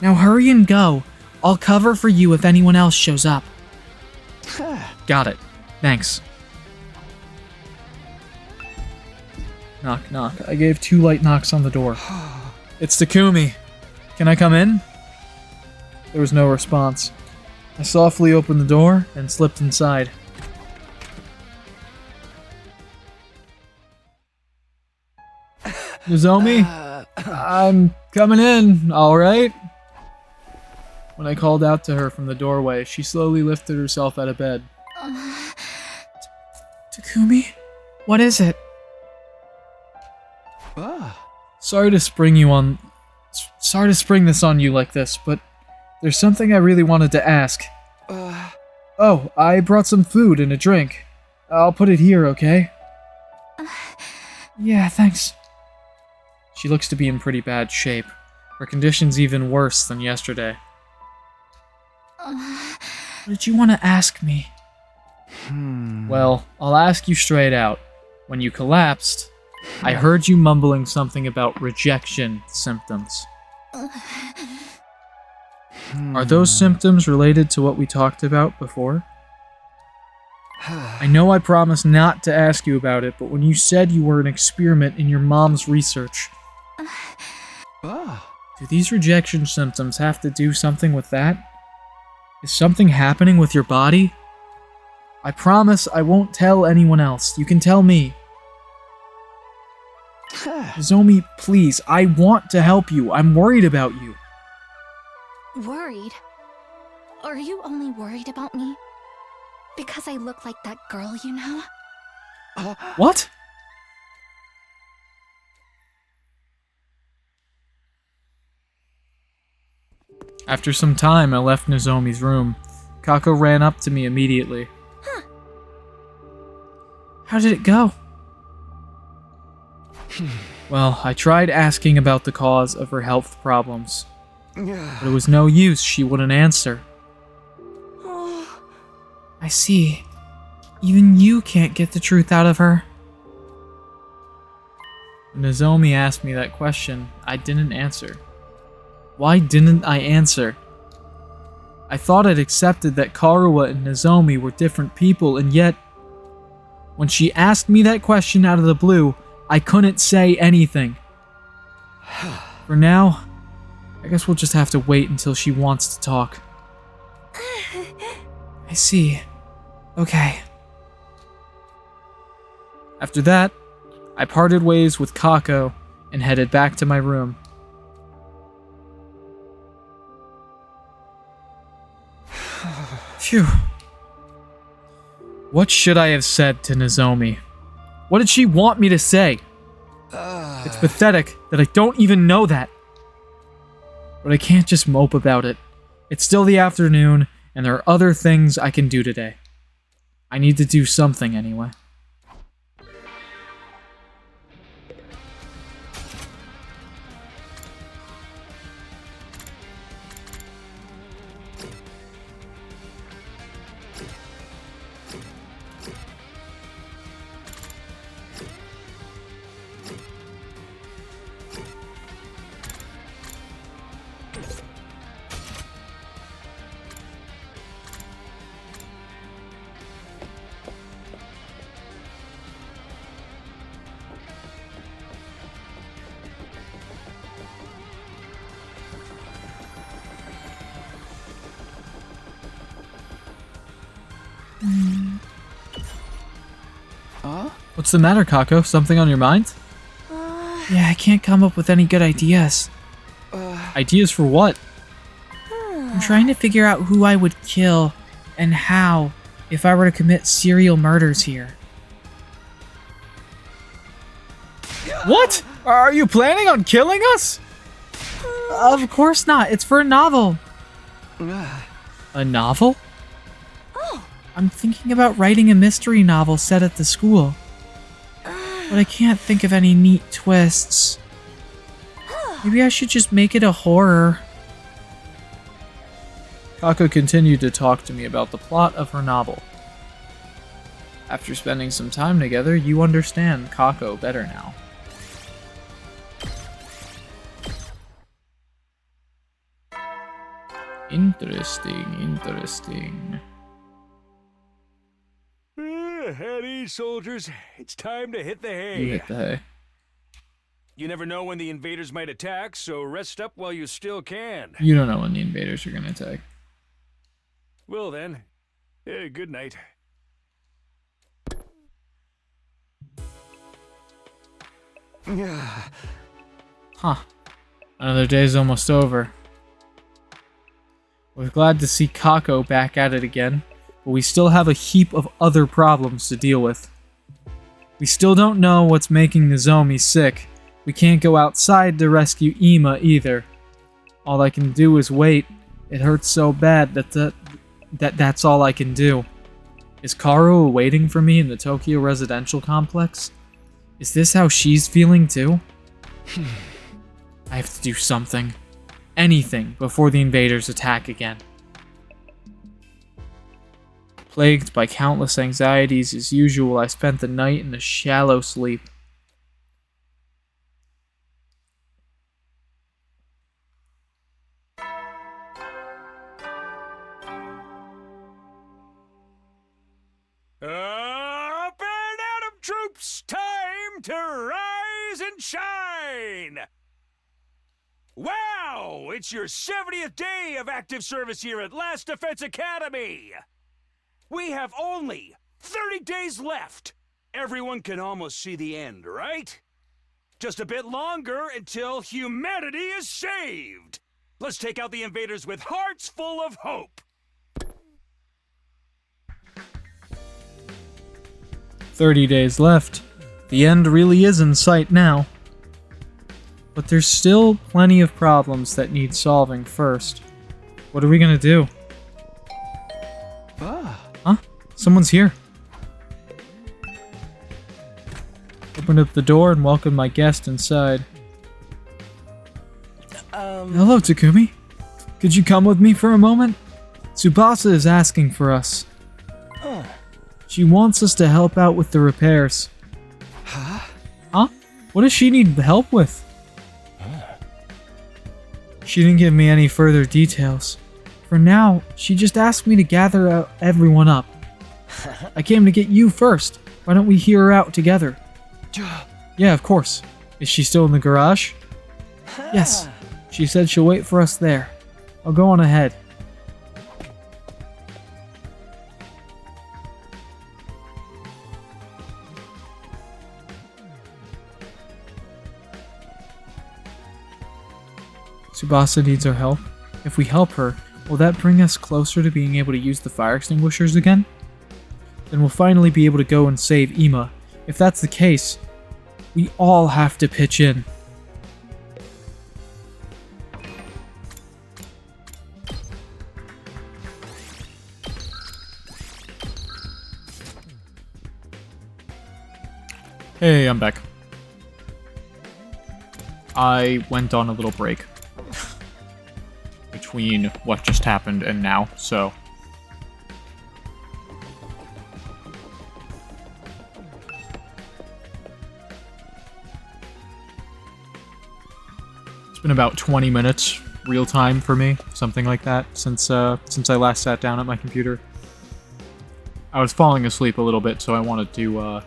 Now hurry and go. I'll cover for you if anyone else shows up. Got it. Thanks. Knock, knock. I gave 2 light knocks on the door. It's Takumi. Can I come in? There was no response. I softly opened the door and slipped inside. Nozomi? I'm coming in, alright? When I called out to her from the doorway, she slowly lifted herself out of bed. Takumi? What is it? Sorry to spring this on you like this, but there's something I really wanted to ask. Oh, I brought some food and a drink. I'll put it here, okay? Yeah, thanks. She looks to be in pretty bad shape. Her condition's even worse than yesterday. What did you want to ask me? Well, I'll ask you straight out. When you collapsed, I heard you mumbling something about rejection symptoms. Are those symptoms related to what we talked about before? I know I promised not to ask you about it, but when you said you were an experiment in your mom's research... Do these rejection symptoms have to do something with that? Is something happening with your body? I promise I won't tell anyone else. You can tell me. Nozomi, please, I want to help you. I'm worried about you. worried? Are you only worried about me? Because I look like that girl, you know? What? After some time, I left Nozomi's room. Kako ran up to me immediately. Huh. How did it go? Well, I tried asking about the cause of her health problems. But it was no use, she wouldn't answer. I see. Even you can't get the truth out of her. When Nozomi asked me that question, I didn't answer. Why didn't I answer? I thought I'd accepted that Karuha and Nozomi were different people, and yet, when she asked me that question out of the blue, I couldn't say anything. For now, I guess we'll just have to wait until she wants to talk. I see. Okay. After that, I parted ways with Kako and headed back to my room. Phew. What should I have said to Nozomi? What did she want me to say? It's pathetic that I don't even know that. But I can't just mope about it. It's still the afternoon, and there are other things I can do today. I need to do something anyway. What's the matter, Kako? Something on your mind? Yeah, I can't come up with any good ideas. Ideas for what? I'm trying to figure out who I would kill and how if I were to commit serial murders here. What? Are you planning on killing us? Of course not. It's for a novel. A novel? I'm thinking about writing a mystery novel set at the school. But I can't think of any neat twists. Maybe I should just make it a horror. Kako continued to talk to me about the plot of her novel. After spending some time together, you understand Kako better now. Interesting. Heady, soldiers. It's time to hit the hay. You hit the hay. You never know when the invaders might attack, so rest up while you still can. You don't know when the invaders are gonna attack. Well then, good night. Huh. Another day's almost over. We're glad to see Kako back at it again, but we still have a heap of other problems to deal with. We still don't know what's making Nozomi sick. We can't go outside to rescue Ima either. All I can do is wait. It hurts so bad that's all I can do. Is Karu waiting for me in the Tokyo residential complex? Is this how she's feeling too? I have to do something. Anything before the invaders attack again. Plagued by countless anxieties as usual, I spent the night in a shallow sleep. Up and Atom troops, time to rise and shine! Wow, it's your 70th day of active service here at Last Defense Academy! We have only 30 days left. Everyone can almost see the end, right? Just a bit longer until humanity is saved. Let's take out the invaders with hearts full of hope. 30 days left. The end really is in sight now. But there's still plenty of problems that need solving first. What are we gonna do? Huh? Someone's here. Opened up the door and welcomed my guest inside. Hello, Takumi. Could you come with me for a moment? Tsubasa is asking for us. She wants us to help out with the repairs. Huh? What does she need help with? She didn't give me any further details. For now, she just asked me to gather everyone up. I came to get you first. Why don't we hear her out together? Yeah, of course. Is she still in the garage? Yes. She said she'll wait for us there. I'll go on ahead. Tsubasa needs our help. If we help her, will that bring us closer to being able to use the fire extinguishers again? Then we'll finally be able to go and save Ima. If that's the case, we all have to pitch in. Hey, I'm back. I went on a little break between what just happened and now, so... It's been about 20 minutes real time for me, something like that, since I last sat down at my computer. I was falling asleep a little bit, so I wanted to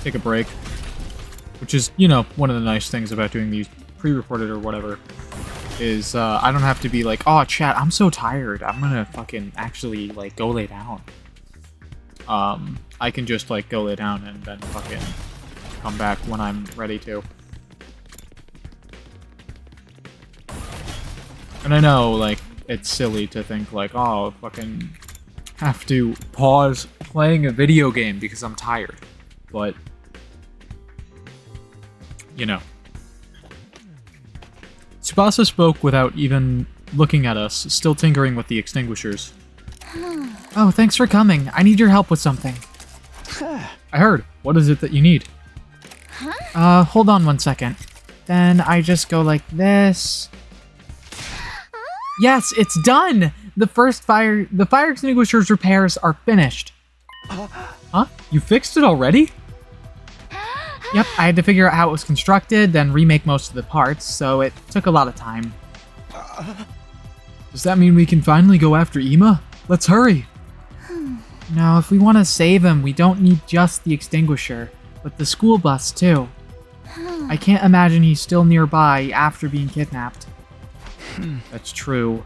take a break. Which is, you know, one of the nice things about doing these pre-recorded or whatever, is I don't have to be like, oh, chat, I'm so tired, I'm gonna fucking actually, like, go lay down. I can just, like, go lay down and then fucking come back when I'm ready to. And I know, like, it's silly to think, like, oh, fucking have to pause playing a video game because I'm tired. But, you know. Tsubasa spoke without even looking at us, still tinkering with the extinguishers. Oh, thanks for coming. I need your help with something. I heard. What is it that you need? Hold on 1 second. Then I just go like this. Yes, it's done! The fire extinguisher's repairs are finished. Huh? You fixed it already? Yep, I had to figure out how it was constructed, then remake most of the parts, so it took a lot of time. Does that mean we can finally go after Ima? Let's hurry! No, if we want to save him, we don't need just the extinguisher, but the school bus too. I can't imagine he's still nearby after being kidnapped. That's true.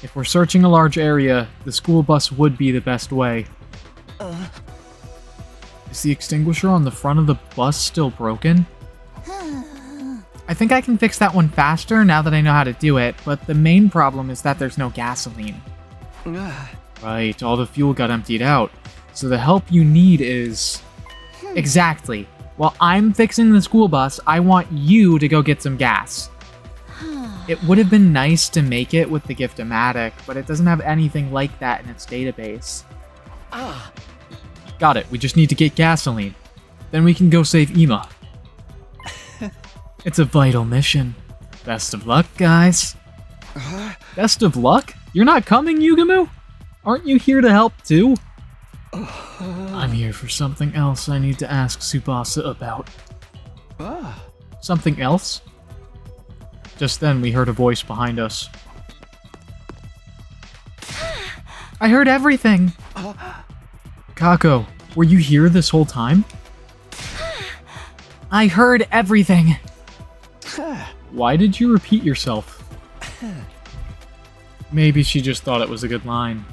If we're searching a large area, the school bus would be the best way. Is the extinguisher on the front of the bus still broken? I think I can fix that one faster now that I know how to do it, but the main problem is that there's no gasoline. Right, all the fuel got emptied out. So the help you need is... Exactly. While I'm fixing the school bus, I want you to go get some gas. It would have been nice to make it with the Gift-O-Matic, but it doesn't have anything like that in its database. Got it, we just need to get gasoline. Then we can go save Ima. It's a vital mission. Best of luck, guys. Best of luck? You're not coming, Yugamu? Aren't you here to help too? I'm here for something else I need to ask Tsubasa about. Something else? Just then, we heard a voice behind us. I heard everything! Kako, were you here this whole time? I heard everything! Why did you repeat yourself? Maybe she just thought it was a good line.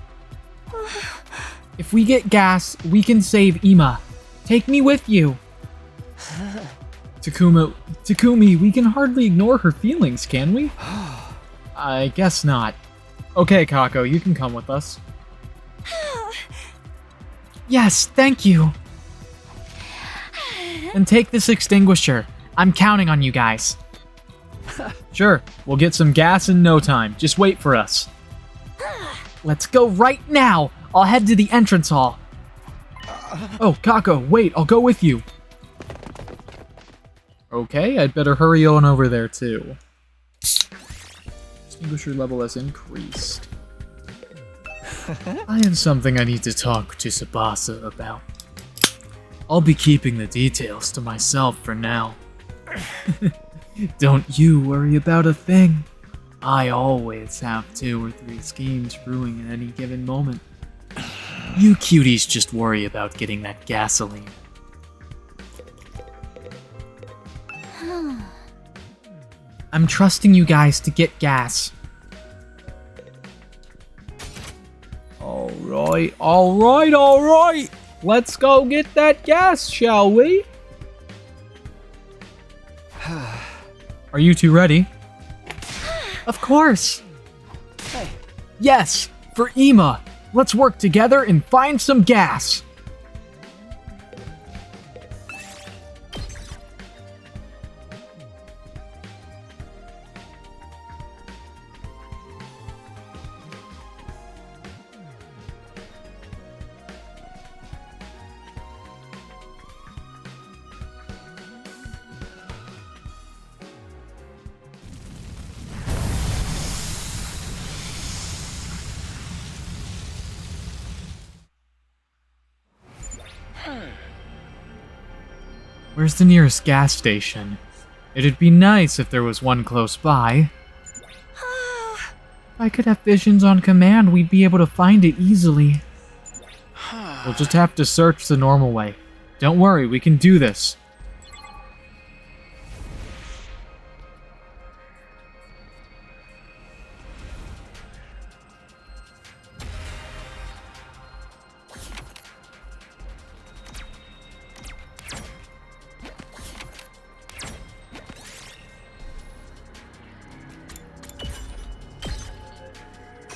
If we get gas, we can save Ima. Take me with you! Takumi, we can hardly ignore her feelings, can we? I guess not. Okay, Kako, you can come with us. Yes, thank you! And take this extinguisher. I'm counting on you guys. Sure, we'll get some gas in no time. Just wait for us. Let's go right now! I'll head to the entrance hall. Oh, Kako, wait, I'll go with you. Okay, I'd better hurry on over there too. Extinguisher level has increased. I have something I need to talk to Tsubasa about. I'll be keeping the details to myself for now. Don't you worry about a thing. I always have 2 or 3 schemes brewing at any given moment. You cuties just worry about getting that gasoline. I'm trusting you guys to get gas. Alright. Let's go get that gas, shall we? Are you two ready? Of course! Yes! For Ima! Let's work together and find some gas! Where's the nearest gas station? It'd be nice if there was one close by. If I could have visions on command, we'd be able to find it easily. We'll just have to search the normal way. Don't worry, we can do this.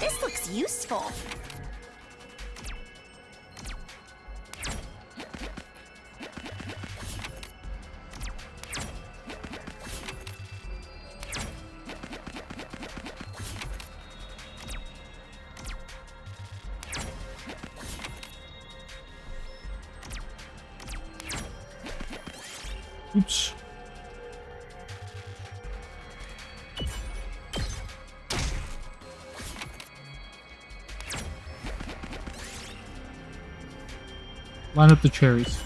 This looks useful. Oops. Line up the cherries.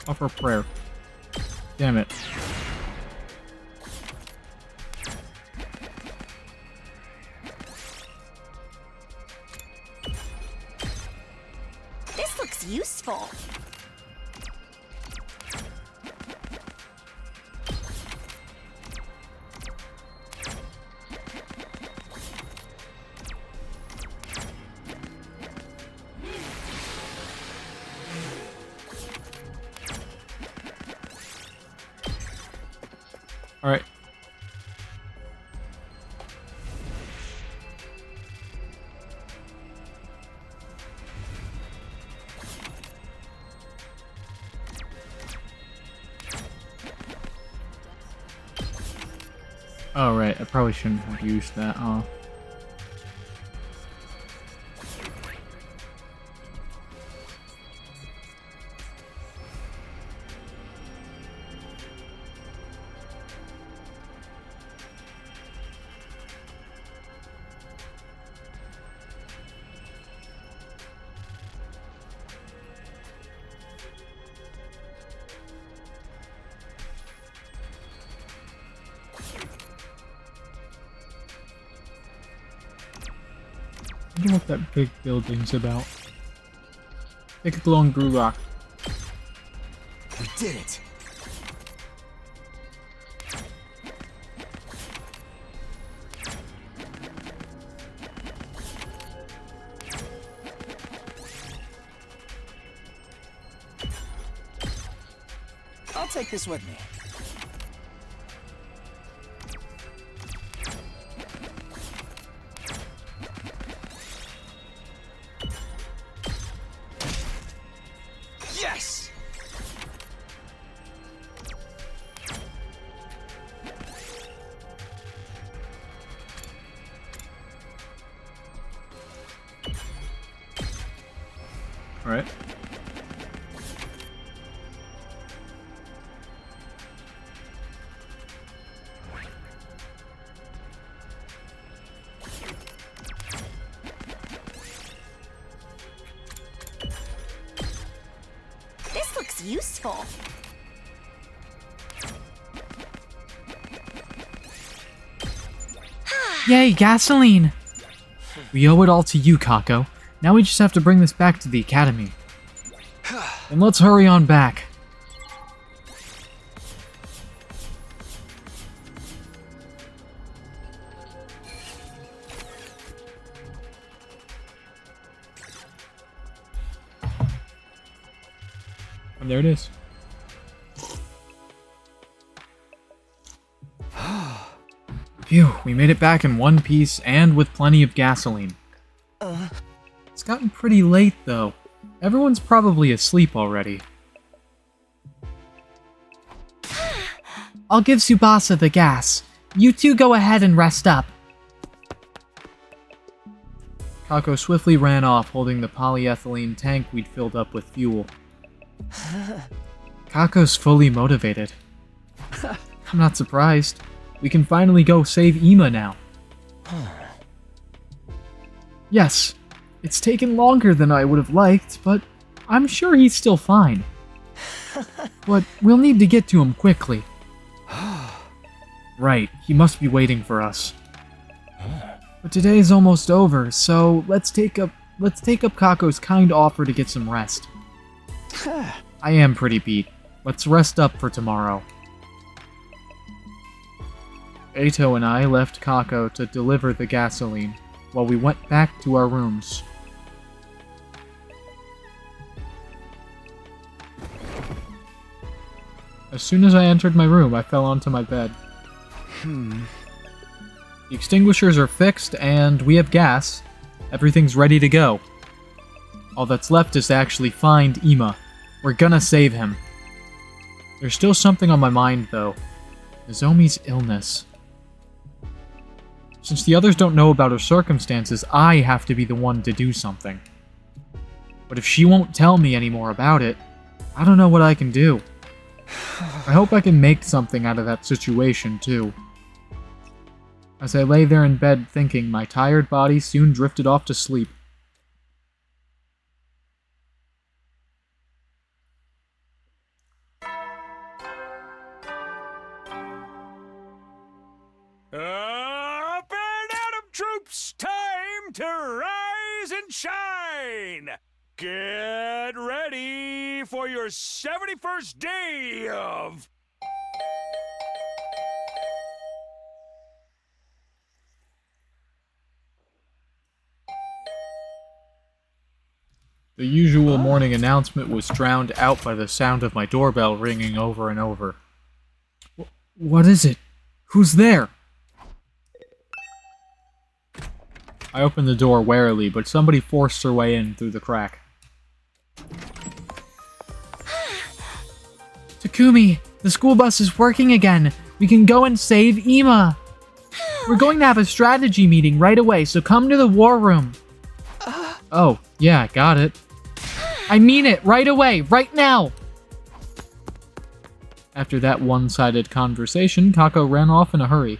Offer prayer. Damn it. This looks useful. Alright. Oh, right. I probably shouldn't have used that, huh? I wonder what that big building's about. Take a glowing rock. We did it. I'll take this with me. Yes! Alright. This looks useful. Yay, gasoline! We owe it all to you, Kako. Now we just have to bring this back to the academy. And let's hurry on back. And there it is. Phew, we made it back in one piece and with plenty of gasoline. It's gotten pretty late, though. Everyone's probably asleep already. I'll give Tsubasa the gas. You two go ahead and rest up. Kako swiftly ran off, holding the polyethylene tank we'd filled up with fuel. Kako's fully motivated. I'm not surprised. We can finally go save Ima now. Yes, it's taken longer than I would have liked, but I'm sure he's still fine. But we'll need to get to him quickly. Right, he must be waiting for us. But today is almost over, so let's take up Kako's kind offer to get some rest. I am pretty beat. Let's rest up for tomorrow. Eito and I left Kako to deliver the gasoline, while we went back to our rooms. As soon as I entered my room, I fell onto my bed. The extinguishers are fixed, and we have gas. Everything's ready to go. All that's left is to actually find Ima. We're gonna save him. There's still something on my mind, though. Nozomi's illness. Since the others don't know about her circumstances, I have to be the one to do something. But if she won't tell me any more about it, I don't know what I can do. I hope I can make something out of that situation, too. As I lay there in bed thinking, my tired body soon drifted off to sleep. Up and Atom troops, time to rise and shine! Get ready for your 71st day of... The usual morning announcement was drowned out by the sound of my doorbell ringing over and over. What is it? Who's there? I opened the door warily, but somebody forced her way in through the crack. Takumi, the school bus is working again. We can go and save Ima. We're going to have a strategy meeting right away, so come to the war room. Oh, yeah, got it. I mean it, right away, right now! After that one-sided conversation, Kako ran off in a hurry.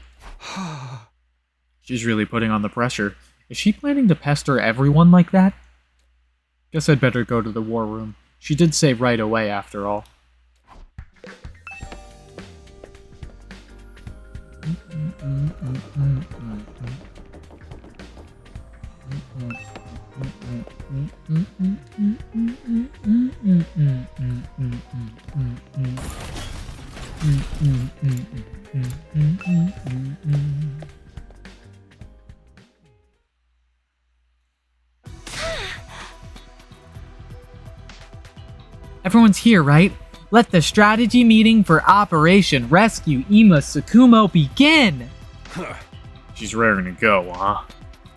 She's really putting on the pressure. Is she planning to pester everyone like that? Guess I'd better go to the war room. She did say right away, after all. Everyone's here, right? Let the strategy meeting for Operation Rescue Ima Tsukumo begin! She's raring to go, huh?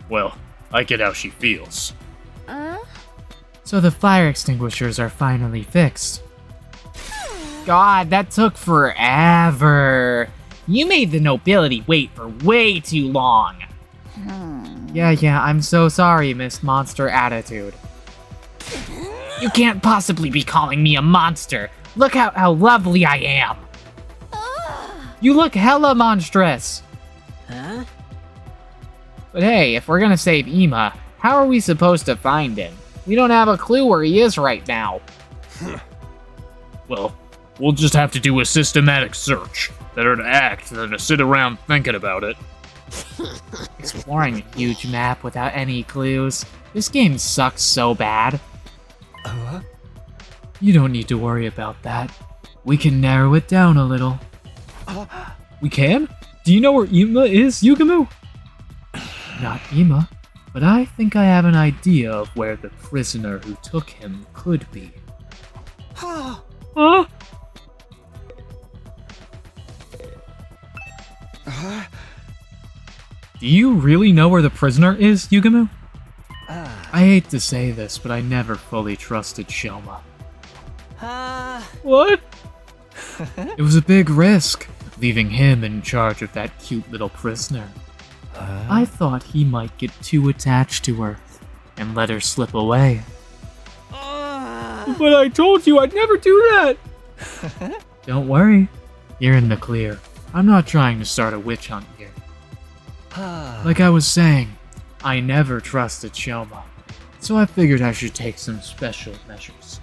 Well, I get how she feels. So the fire extinguishers are finally fixed. God, that took forever. You made the nobility wait for way too long. Yeah, I'm so sorry, Miss Monster Attitude. You can't possibly be calling me a monster. Look how lovely I am. You look hella monstrous. But hey, if we're gonna save Ima, how are we supposed to find him? We don't have a clue where he is right now. Well, we'll just have to do a systematic search. Better to act than to sit around thinking about it. Exploring a huge map without any clues. This game sucks so bad. You don't need to worry about that. We can narrow it down a little. We can? Do you know where Ima is, Yugamu? Not Ima, but I think I have an idea of where the prisoner who took him could be. Huh? Do you really know where the prisoner is, Yugamu? I hate to say this, but I never fully trusted Shoma. What? It was a big risk, leaving him in charge of that cute little prisoner. I thought he might get too attached to her and let her slip away. But I told you I'd never do that! Don't worry, you're in the clear. I'm not trying to start a witch hunt here. Like I was saying, I never trusted Shoma, so I figured I should take some special measures.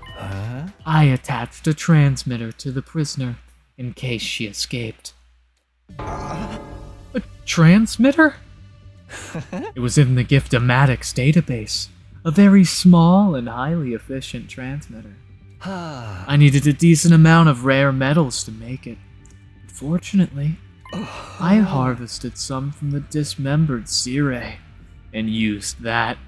Huh? I attached a transmitter to the prisoner in case she escaped. A transmitter? It was in the Gift-O-Matics database, a very small and highly efficient transmitter. I needed a decent amount of rare metals to make it. Fortunately, I harvested some from the dismembered Sire and used that.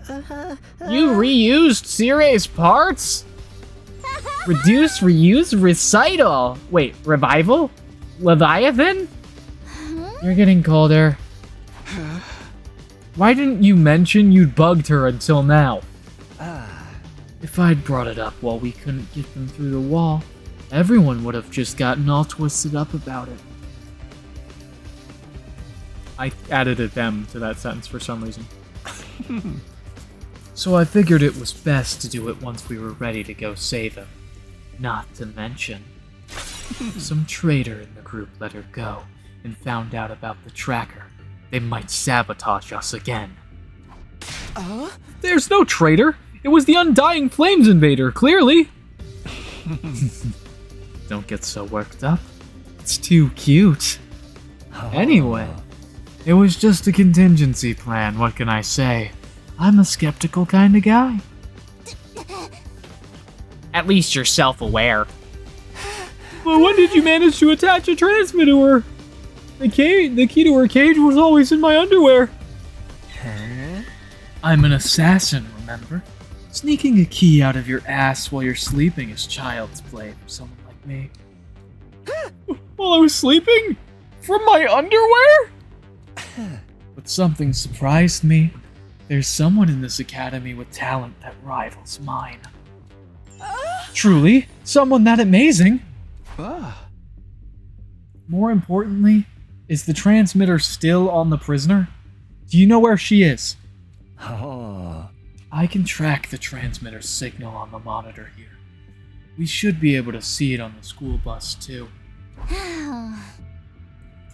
You reused Sire's parts? Reduce, reuse, recital. Wait, revival? Leviathan? You're getting colder. Why didn't you mention you'd bugged her until now? If I'd brought it up while we couldn't get them through the wall, everyone would have just gotten all twisted up about it. I added a them to that sentence for some reason. So I figured it was best to do it once we were ready to go save him. Not to mention, some traitor in the group let her go and found out about the tracker. They might sabotage us again. There's no traitor! It was the Undying Flames invader, clearly! Don't get so worked up. It's too cute. Anyway, it was just a contingency plan, what can I say? I'm a skeptical kind of guy. At least you're self-aware. Well, when did you manage to attach a transmitter to her? The key to her cage was always in my underwear. I'm an assassin, remember? Sneaking a key out of your ass while you're sleeping is child's play for someone like me. While I was sleeping? From my underwear? But something surprised me. There's someone in this academy with talent that rivals mine. Truly, someone that amazing. More importantly, is the transmitter still on the prisoner? Do you know where she is? I can track the transmitter signal on the monitor here. We should be able to see it on the school bus, too.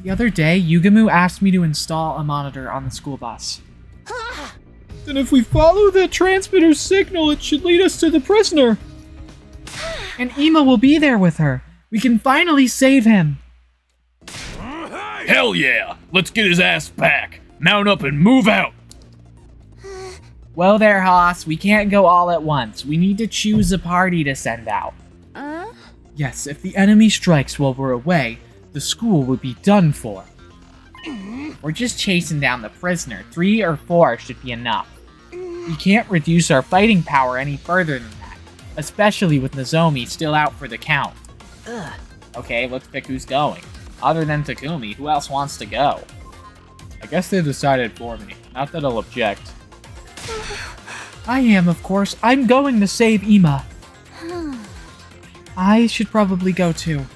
The other day, Yugamu asked me to install a monitor on the school bus. Then if we follow the transmitter's signal, it should lead us to the prisoner. And Ima will be there with her. We can finally save him. Hell yeah! Let's get his ass back. Mount up and move out. Well there, Haas, we can't go all at once. We need to choose a party to send out. Yes, if the enemy strikes while we're away, the school would be done for. We're just chasing down the prisoner. 3 or 4 should be enough. We can't reduce our fighting power any further than that, especially with Nozomi still out for the count. Okay, let's pick who's going. Other than Takumi, who else wants to go? I guess they decided for me. Not that I'll object. I am, of course. I'm going to save Ima. I should probably go too.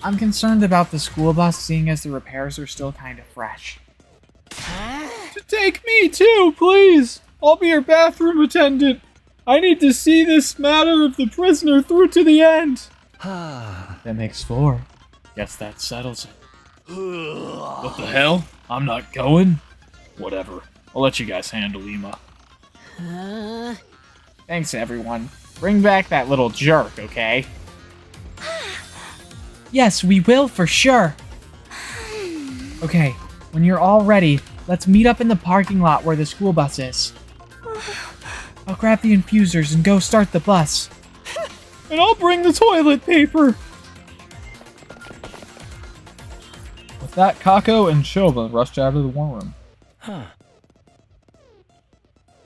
I'm concerned about the school bus, seeing as the repairs are still kind of fresh. Take me too, please. I'll be your bathroom attendant. I need to see this matter of the prisoner through to the end. That makes 4. Guess that settles it. What the hell? I'm not going? Whatever. I'll let you guys handle Ima. Thanks, everyone. Bring back that little jerk, okay? Yes, we will for sure. Okay, when you're all ready, let's meet up in the parking lot where the school bus is. I'll grab the infusers and go start the bus. And I'll bring the toilet paper. With that, Kako and Shova rushed out of the war room.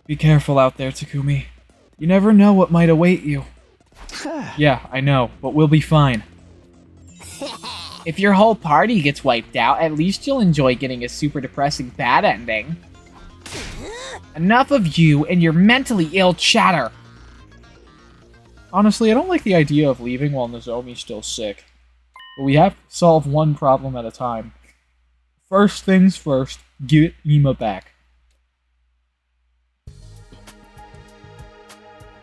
Be careful out there, Takumi. You never know what might await you. Yeah, I know, but we'll be fine. If your whole party gets wiped out, at least you'll enjoy getting a super depressing bad ending. Enough of you and your mentally ill chatter. Honestly, I don't like the idea of leaving while Nozomi's still sick. But we have to solve one problem at a time. First things first, get Ima back.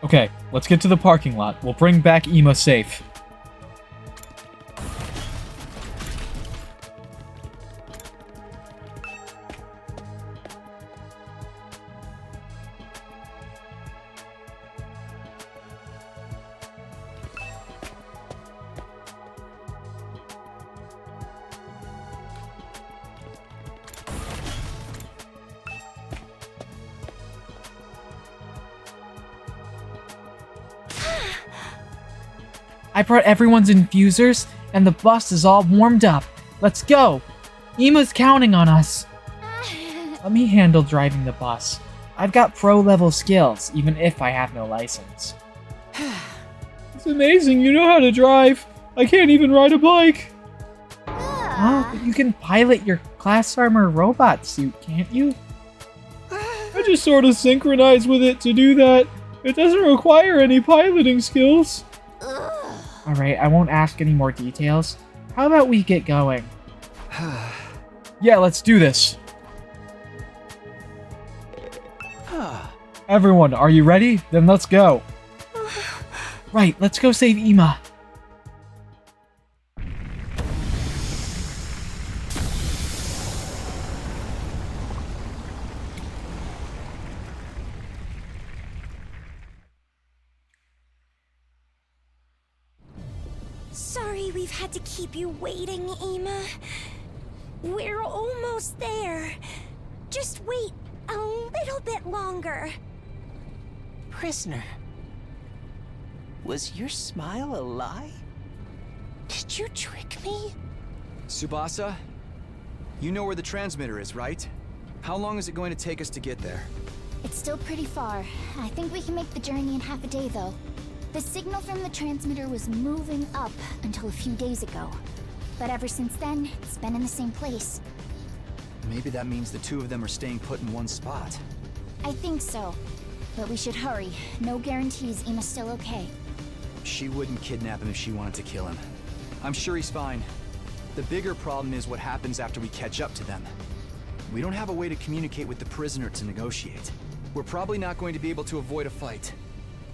Okay, let's get to the parking lot. We'll bring back Ima safe. I brought everyone's infusers, and the bus is all warmed up. Let's go! Ima's counting on us. Let me handle driving the bus. I've got pro-level skills, even if I have no license. It's amazing, you know how to drive. I can't even ride a bike. Oh, but you can pilot your class armor robot suit, can't you? I just sort of synchronize with it to do that. It doesn't require any piloting skills. Alright, I won't ask any more details. How about we get going? Yeah, let's do this. Everyone, are you ready? Then let's go. Right, let's go save Ima. Sorry we've had to keep you waiting, Ima. We're almost there. Just wait a little bit longer. Prisoner, was your smile a lie? Did you trick me? Tsubasa, you know where the transmitter is, right? How long is it going to take us to get there? It's still pretty far. I think we can make the journey in half a day, though. The signal from the transmitter was moving up until a few days ago. But ever since then, it's been in the same place. Maybe that means the two of them are staying put in one spot. I think so. But we should hurry. No guarantees Ima's still okay. She wouldn't kidnap him if she wanted to kill him. I'm sure he's fine. The bigger problem is what happens after we catch up to them. We don't have a way to communicate with the prisoner to negotiate. We're probably not going to be able to avoid a fight.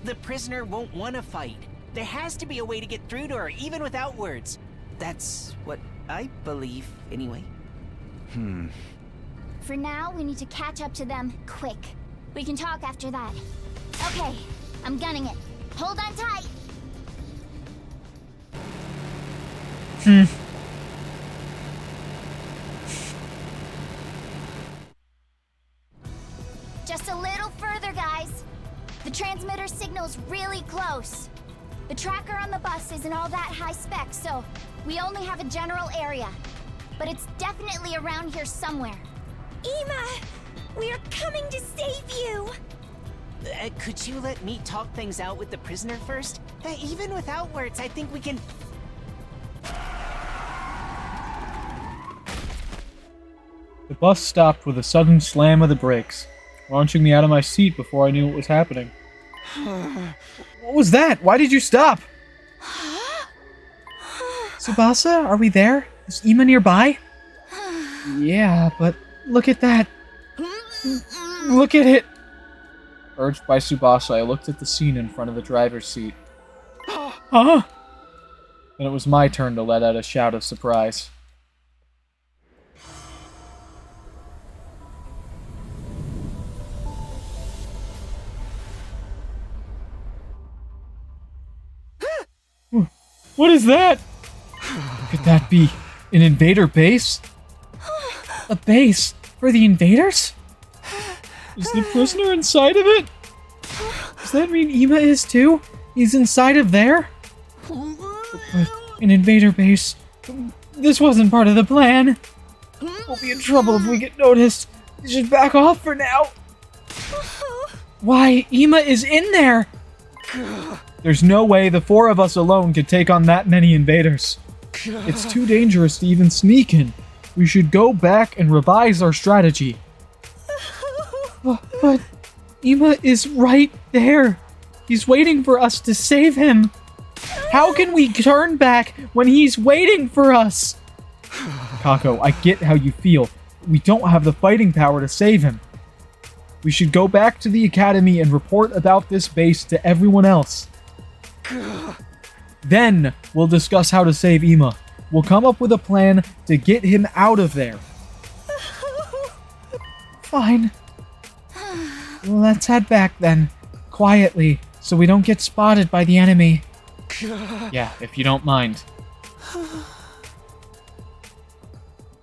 The prisoner won't want to fight. There has to be a way to get through to her, even without words. That's what I believe, anyway. For now, we need to catch up to them quick. We can talk after that. Okay, I'm gunning it. Hold on tight! Just a little further, guys. The transmitter signal's really close. The tracker on the bus isn't all that high spec, so we only have a general area. But it's definitely around here somewhere. Ima! We're coming to save you! Could you let me talk things out with the prisoner first? Even without words, I think we can... The bus stopped with a sudden slam of the brakes, launching me out of my seat before I knew what was happening. What was that? Why did you stop? Tsubasa, are we there? Is Ima nearby? Yeah, but look at that. Look at it! Urged by Tsubasa, I looked at the scene in front of the driver's seat. Huh? And it was my turn to let out a shout of surprise. What is that? Could that be an invader base? A base for the invaders? Is the prisoner inside of it? Does that mean Ima is too? He's inside of there? But an invader base. This wasn't part of the plan. We'll be in trouble if we get noticed. We should back off for now. Why, Ima is in there! There's no way the four of us alone could take on that many invaders. It's too dangerous to even sneak in. We should go back and revise our strategy. But Ima is right there. He's waiting for us to save him. How can we turn back when he's waiting for us? Kako, I get how you feel. We don't have the fighting power to save him. We should go back to the academy and report about this base to everyone else. Then we'll discuss how to save Ima. We'll come up with a plan to get him out of there. Fine. Let's head back then, quietly, so we don't get spotted by the enemy. Yeah, if you don't mind.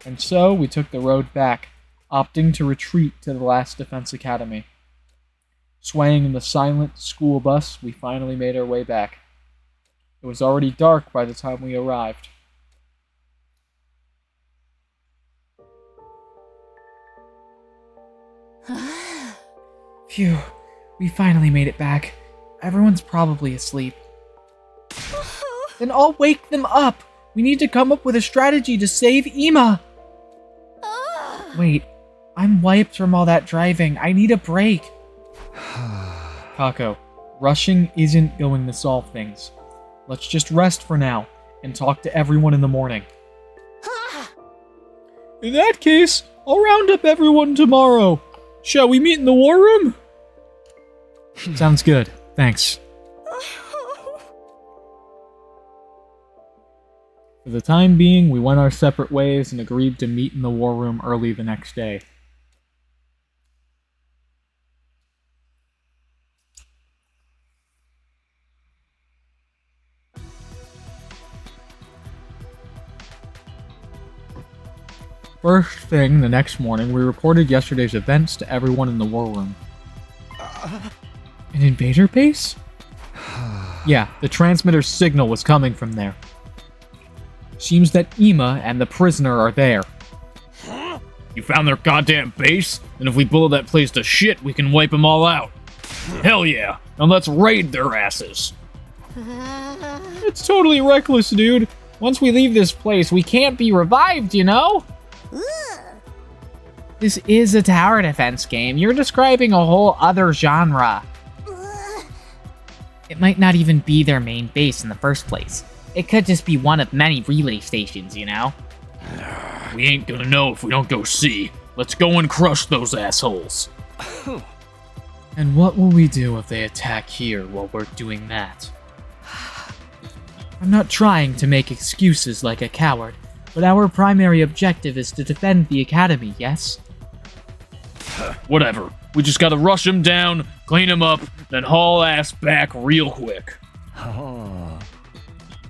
And so we took the road back, opting to retreat to the last defense academy. Swaying in the silent school bus, we finally made our way back. It was already dark by the time we arrived. Phew, we finally made it back. Everyone's probably asleep. Then I'll wake them up! We need to come up with a strategy to save Ima! Wait, I'm wiped from all that driving. I need a break. Kako, rushing isn't going to solve things. Let's just rest for now, and talk to everyone in the morning. In that case, I'll round up everyone tomorrow. Shall we meet in the war room? Sounds good. Thanks. For the time being, we went our separate ways and agreed to meet in the war room early the next day. First thing the next morning, we reported yesterday's events to everyone in the war room. An invader base? Yeah, the transmitter's signal was coming from there. Seems that Ima and the prisoner are there. You found their goddamn base? And if we blow that place to shit, we can wipe them all out. Hell yeah, and let's raid their asses. It's totally reckless, dude. Once we leave this place, we can't be revived, you know? This is a tower defense game. You're describing a whole other genre. It might not even be their main base in the first place. It could just be one of many relay stations, you know? We ain't gonna know if we don't go see. Let's go and crush those assholes. And what will we do if they attack here while we're doing that? I'm not trying to make excuses like a coward, but our primary objective is to defend the academy, yes? Whatever. We just gotta rush them down, clean them up, then haul ass back real quick.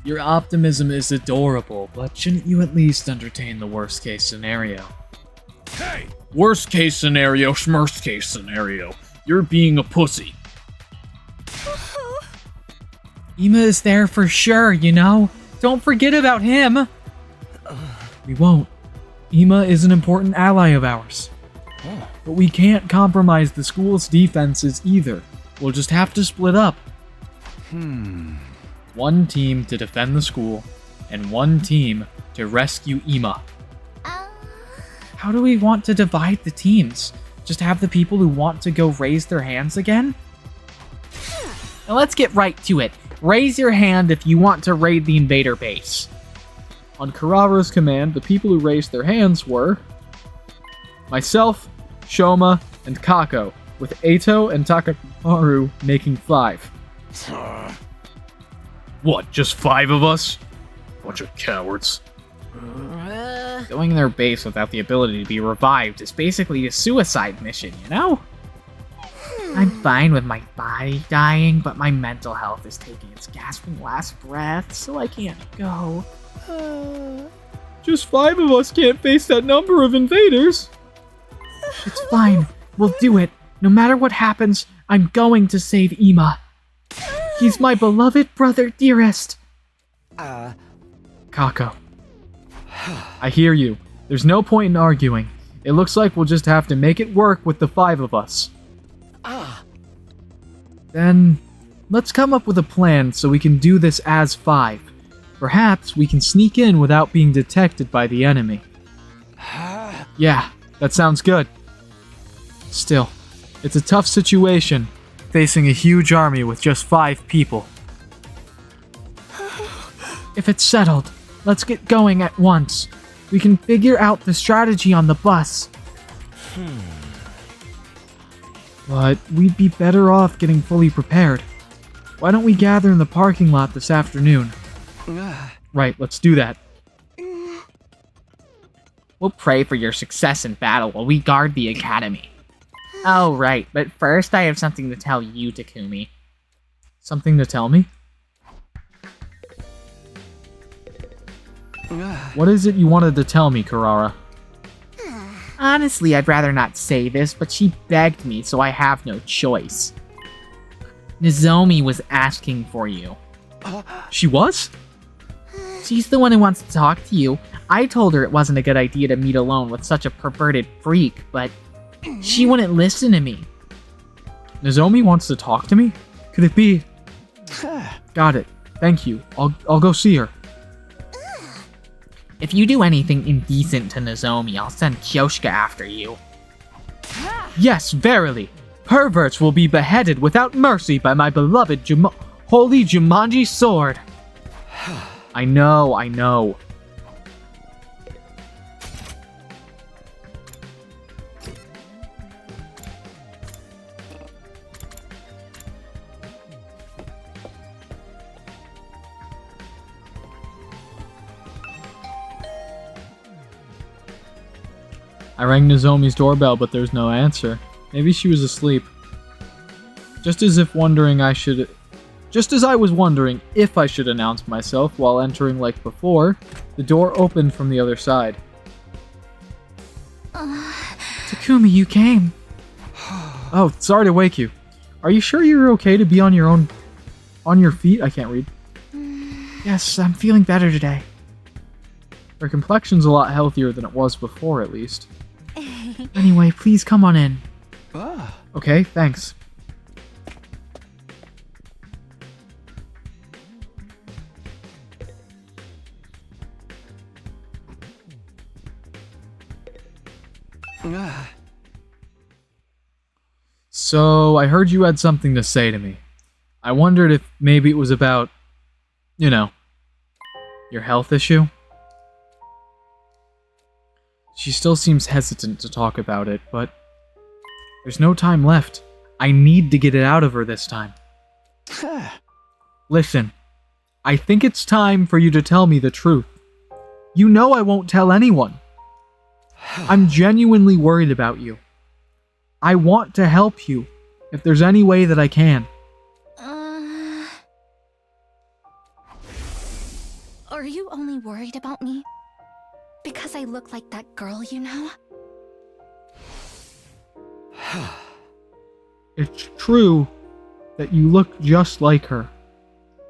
Your optimism is adorable, but shouldn't you at least entertain the worst case scenario? Hey! Worst case scenario, schmerst case scenario. You're being a pussy. Ima is there for sure, you know? Don't forget about him! We won't. Ima is an important ally of ours. But we can't compromise the school's defenses either. We'll just have to split up. One team to defend the school, and one team to rescue Ima. How do we want to divide the teams? Just have the people who want to go raise their hands again? Now let's get right to it. Raise your hand if you want to raid the invader base. On Karara's command, the people who raised their hands were myself, Shoma, and Kako, with Eito and Takamaru making 5. What, just 5 of us? Bunch of cowards. Going in their base without the ability to be revived is basically a suicide mission, you know? I'm fine with my body dying, but my mental health is taking its gasping last breath, so I can't go. Just 5 of us can't face that number of invaders. It's fine. We'll do it. No matter what happens, I'm going to save Ima. He's my beloved brother dearest. Kako. I hear you. There's no point in arguing. It looks like we'll just have to make it work with the 5 of us. Then, let's come up with a plan so we can do this as 5. Perhaps we can sneak in without being detected by the enemy. Yeah, that sounds good. Still, it's a tough situation, facing a huge army with just 5 people. If it's settled, let's get going at once. We can figure out the strategy on the bus. But we'd be better off getting fully prepared. Why don't we gather in the parking lot this afternoon? Right, let's do that. We'll pray for your success in battle while we guard the academy. Oh, right, but first I have something to tell you, Takumi. Something to tell me? What is it you wanted to tell me, Karara? Honestly, I'd rather not say this, but she begged me, so I have no choice. Nozomi was asking for you. She was? She's the one who wants to talk to you. I told her it wasn't a good idea to meet alone with such a perverted freak, but she wouldn't listen to me. Nozomi wants to talk to me? Could it be? Got it. Thank you. I'll go see her. If you do anything indecent to Nozomi, I'll send Kyoshka after you. Yes, verily. Perverts will be beheaded without mercy by my beloved holy Jumanji sword. I know. I rang Nozomi's doorbell, but there's no answer. Maybe she was asleep. Just as I was wondering if I should announce myself while entering like before, the door opened from the other side. Takumi, you came. Oh, sorry to wake you. Are you sure you're okay to be on your feet? I can't read. Yes, I'm feeling better today. Her complexion's a lot healthier than it was before, at least. Anyway, please come on in. Okay, thanks. So, I heard you had something to say to me. I wondered if maybe it was about, your health issue? She still seems hesitant to talk about it, but there's no time left. I need to get it out of her this time. Listen, I think it's time for you to tell me the truth. You know I won't tell anyone. I'm genuinely worried about you. I want to help you, if there's any way that I can. Are you only worried about me because I look like that girl you know? It's true that you look just like her.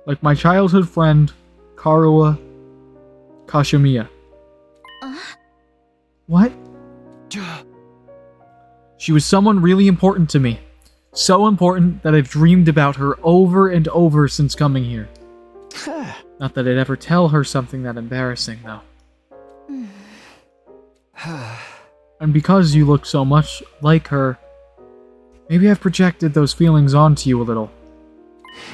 Like my childhood friend, Karuo Kashimiya. What? She was someone really important to me. So important that I've dreamed about her over and over since coming here. Not that I'd ever tell her something that embarrassing, though. And because you look so much like her, maybe I've projected those feelings onto you a little.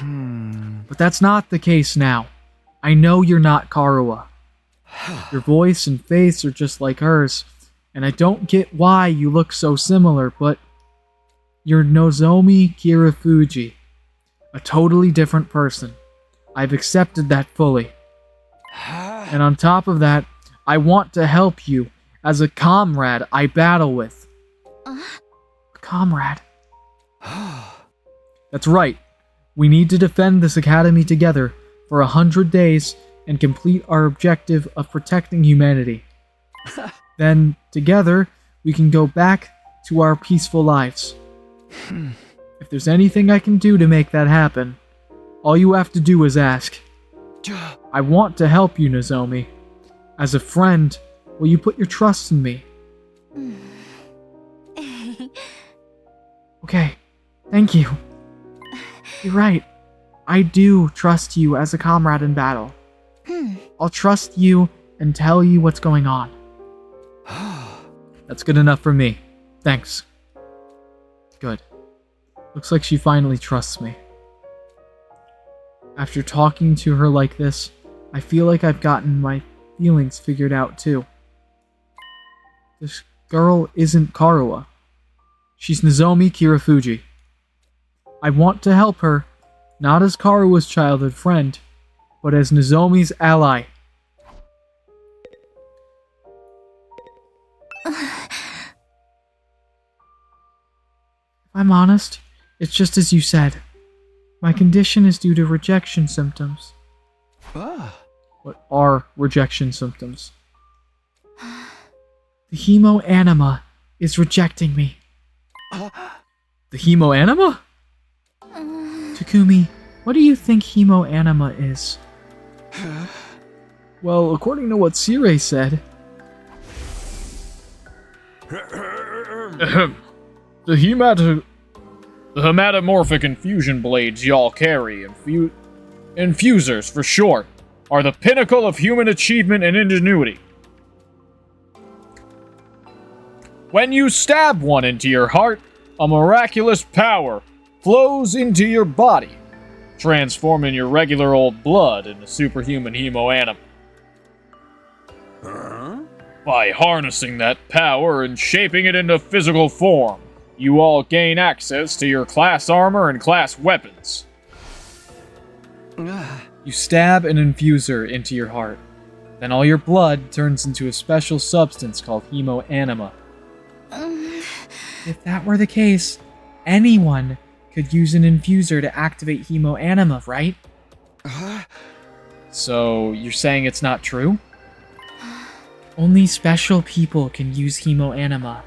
But that's not the case now. I know you're not Karuo. Your voice and face are just like hers, and I don't get why you look so similar, but you're Nozomi Kirifuji, a totally different person. I've accepted that fully. And on top of that, I want to help you as a comrade I battle with. Comrade. That's right. We need to defend this academy together for 100 days and complete our objective of protecting humanity. Then, together, we can go back to our peaceful lives. If there's anything I can do to make that happen, all you have to do is ask. I want to help you, Nozomi. As a friend, will you put your trust in me? Okay, thank you. You're right. I do trust you as a comrade in battle. I'll trust you and tell you what's going on. That's good enough for me. Thanks. Good. Looks like she finally trusts me. After talking to her like this, I feel like I've gotten my feelings figured out too. This girl isn't Karuo. She's Nozomi Kirifuji. I want to help her, not as Karuo's childhood friend, but as Nozomi's ally. If I'm honest, it's just as you said. My condition is due to rejection symptoms. What are rejection symptoms? The hemoanima is rejecting me. The hemoanima? Takumi, what do you think hemoanima is? Well, according to what Sirei said, The hematomorphic infusion blades y'all carry, infusers for short, are the pinnacle of human achievement and ingenuity. When you stab one into your heart, a miraculous power flows into your body, transforming your regular old blood into superhuman hemoanima. By harnessing that power and shaping it into physical form, you all gain access to your class armor and class weapons. you stab an infuser into your heart. Then all your blood turns into a special substance called hemoanima. If that were the case, anyone could use an infuser to activate hemoanima, right? So, you're saying it's not true? Only special people can use hemoanima.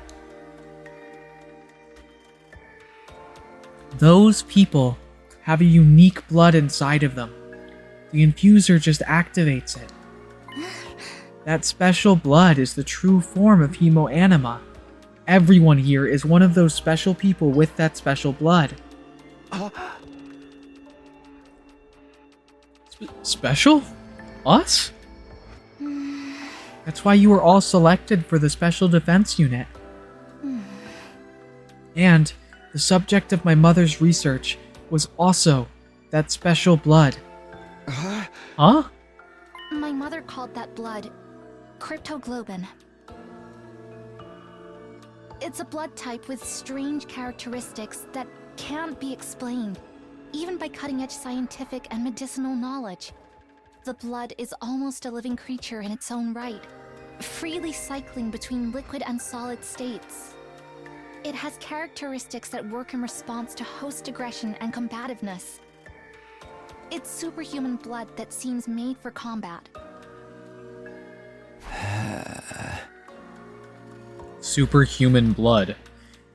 Those people have a unique blood inside of them. The infuser just activates it. That special blood is the true form of hemoanima. Everyone here is one of those special people with that special blood. Special? Us? That's why you were all selected for the Special Defense Unit. And the subject of my mother's research was also that special blood. Huh? My mother called that blood cryptoglobin. It's a blood type with strange characteristics that can't be explained, even by cutting-edge scientific and medicinal knowledge. The blood is almost a living creature in its own right, freely cycling between liquid and solid states. It has characteristics that work in response to host aggression and combativeness. It's superhuman blood that seems made for combat. Superhuman blood.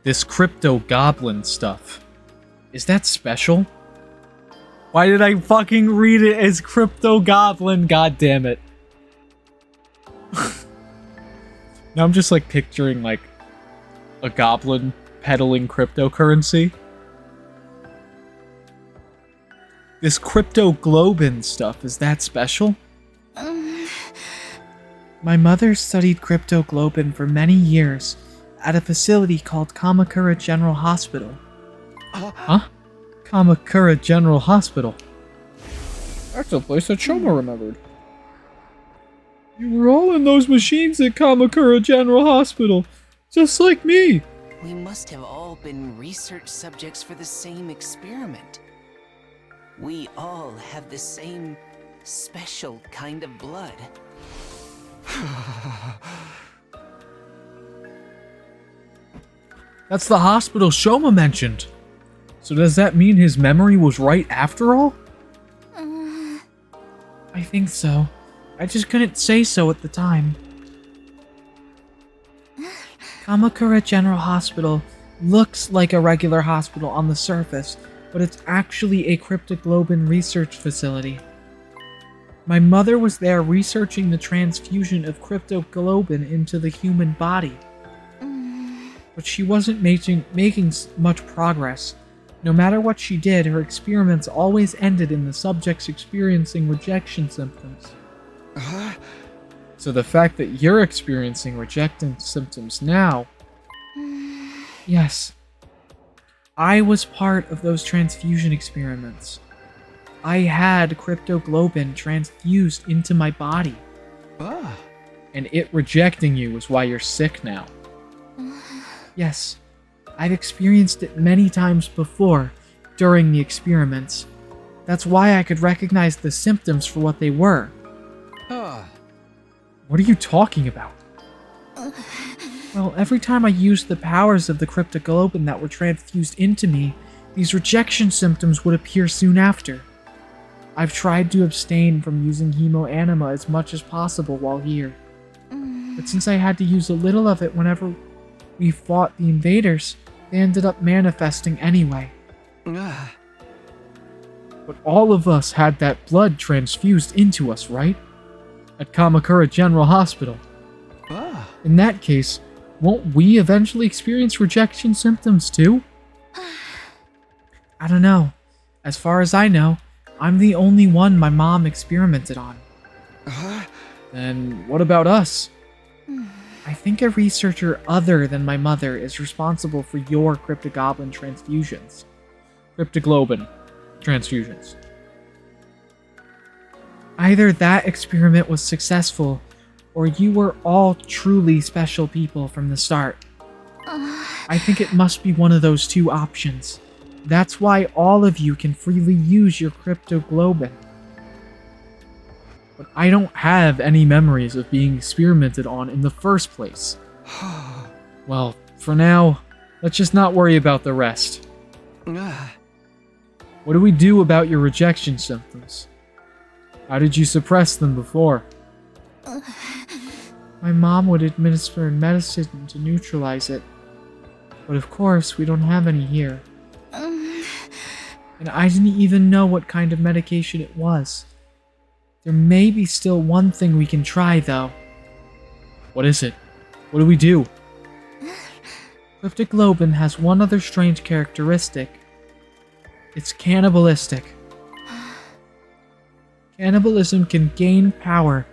This crypto goblin stuff. Is that special? Why did I fucking read it as crypto goblin? God damn it. Now I'm just like picturing like a goblin peddling cryptocurrency. This cryptoglobin stuff, is that special? My mother studied cryptoglobin for many years at a facility called Kamakura General Hospital. Huh? Kamakura General Hospital? That's a place that Shoma remembered. You were all in those machines at Kamakura General Hospital, just like me. We must have all been research subjects for the same experiment. We all have the same special kind of blood. That's the hospital Shoma mentioned. So does that mean his memory was right after all? I think so. I just couldn't say so at the time. Kamakura General Hospital looks like a regular hospital on the surface, but it's actually a cryptoglobin research facility. My mother was there researching the transfusion of cryptoglobin into the human body. But she wasn't making much progress. No matter what she did, her experiments always ended in the subjects experiencing rejection symptoms. So the fact that you're experiencing rejection symptoms now... Yes. I was part of those transfusion experiments. I had cryptoglobin transfused into my body. And it rejecting you is why you're sick now. Yes. I've experienced it many times before, during the experiments. That's why I could recognize the symptoms for what they were. What are you talking about? Well, every time I used the powers of the cryptoglobin that were transfused into me, these rejection symptoms would appear soon after. I've tried to abstain from using hemoanima as much as possible while here. But since I had to use a little of it whenever we fought the invaders, they ended up manifesting anyway. But all of us had that blood transfused into us, right? At Kamakura General Hospital. Ah. In that case, won't we eventually experience rejection symptoms too? I don't know. As far as I know, I'm the only one my mom experimented on. Then what about us? I think a researcher other than my mother is responsible for your cryptogoblin transfusions. Cryptoglobin transfusions. Either that experiment was successful, or you were all truly special people from the start. I think it must be one of those two options. That's why all of you can freely use your cryptoglobin. But I don't have any memories of being experimented on in the first place. Well, for now, let's just not worry about the rest. What do we do about your rejection symptoms? How did you suppress them before? My mom would administer medicine to neutralize it. But of course, we don't have any here. And I didn't even know what kind of medication it was. There may be still one thing we can try, though. What is it? What do we do? Cryptoglobin has one other strange characteristic. It's cannibalistic. Cannibalism can gain power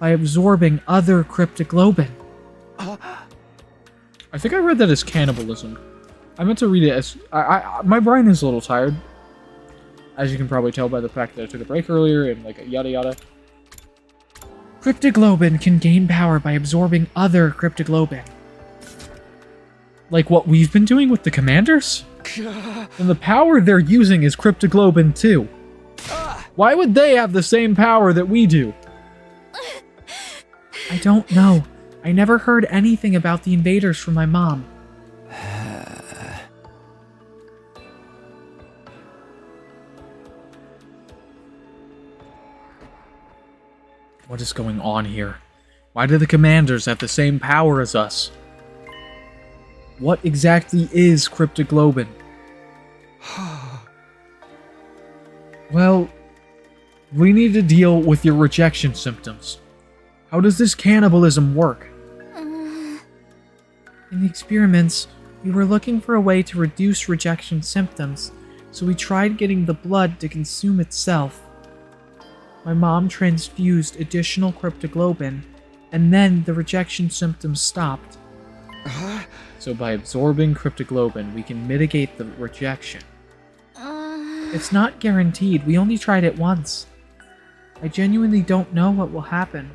by absorbing other cryptoglobin. I think I read that as cannibalism. I meant to read it as... my brain is a little tired. As you can probably tell by the fact that I took a break earlier and like yada yada. Cryptoglobin can gain power by absorbing other cryptoglobin. Like what we've been doing with the commanders? And the power they're using is cryptoglobin too. Why would they have the same power that we do? I don't know. I never heard anything about the invaders from my mom. What is going on here? Why do the commanders have the same power as us? What exactly is cryptoglobin? Well, we need to deal with your rejection symptoms. How does this cannibalism work? In the experiments, we were looking for a way to reduce rejection symptoms, so we tried getting the blood to consume itself. My mom transfused additional cryptoglobin, and then the rejection symptoms stopped. So by absorbing cryptoglobin, we can mitigate the rejection. It's not guaranteed, we only tried it once. I genuinely don't know what will happen.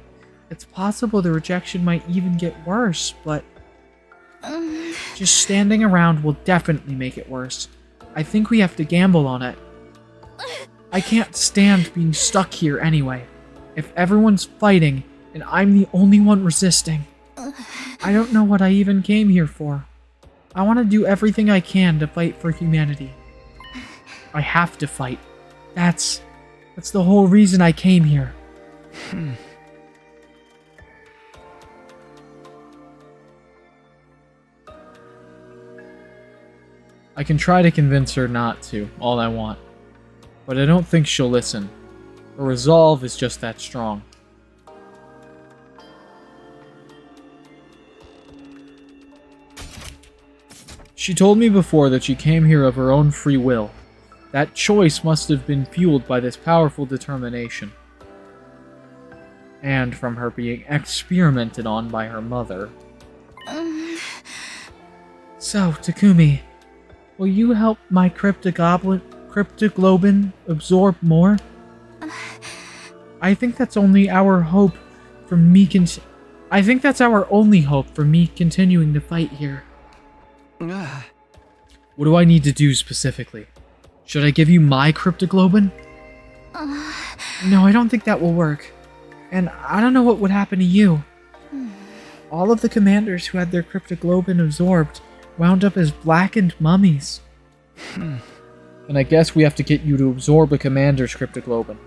It's possible the rejection might even get worse, but... just standing around will definitely make it worse. I think we have to gamble on it. I can't stand being stuck here anyway. If everyone's fighting, and I'm the only one resisting, I don't know what I even came here for. I want to do everything I can to fight for humanity. I have to fight. That's the whole reason I came here. I can try to convince her not to, all I want. But I don't think she'll listen. Her resolve is just that strong. She told me before that she came here of her own free will. That choice must have been fueled by this powerful determination. And from her being experimented on by her mother. So, Takumi, will you help my cryptoglobin absorb more? I think that's only our hope for me continuing to fight here. What do I need to do specifically? Should I give you my cryptoglobin? No, I don't think that will work. And I don't know what would happen to you. All of the commanders who had their cryptoglobin absorbed wound up as blackened mummies. And I guess we have to get you to absorb a commander's cryptoglobin.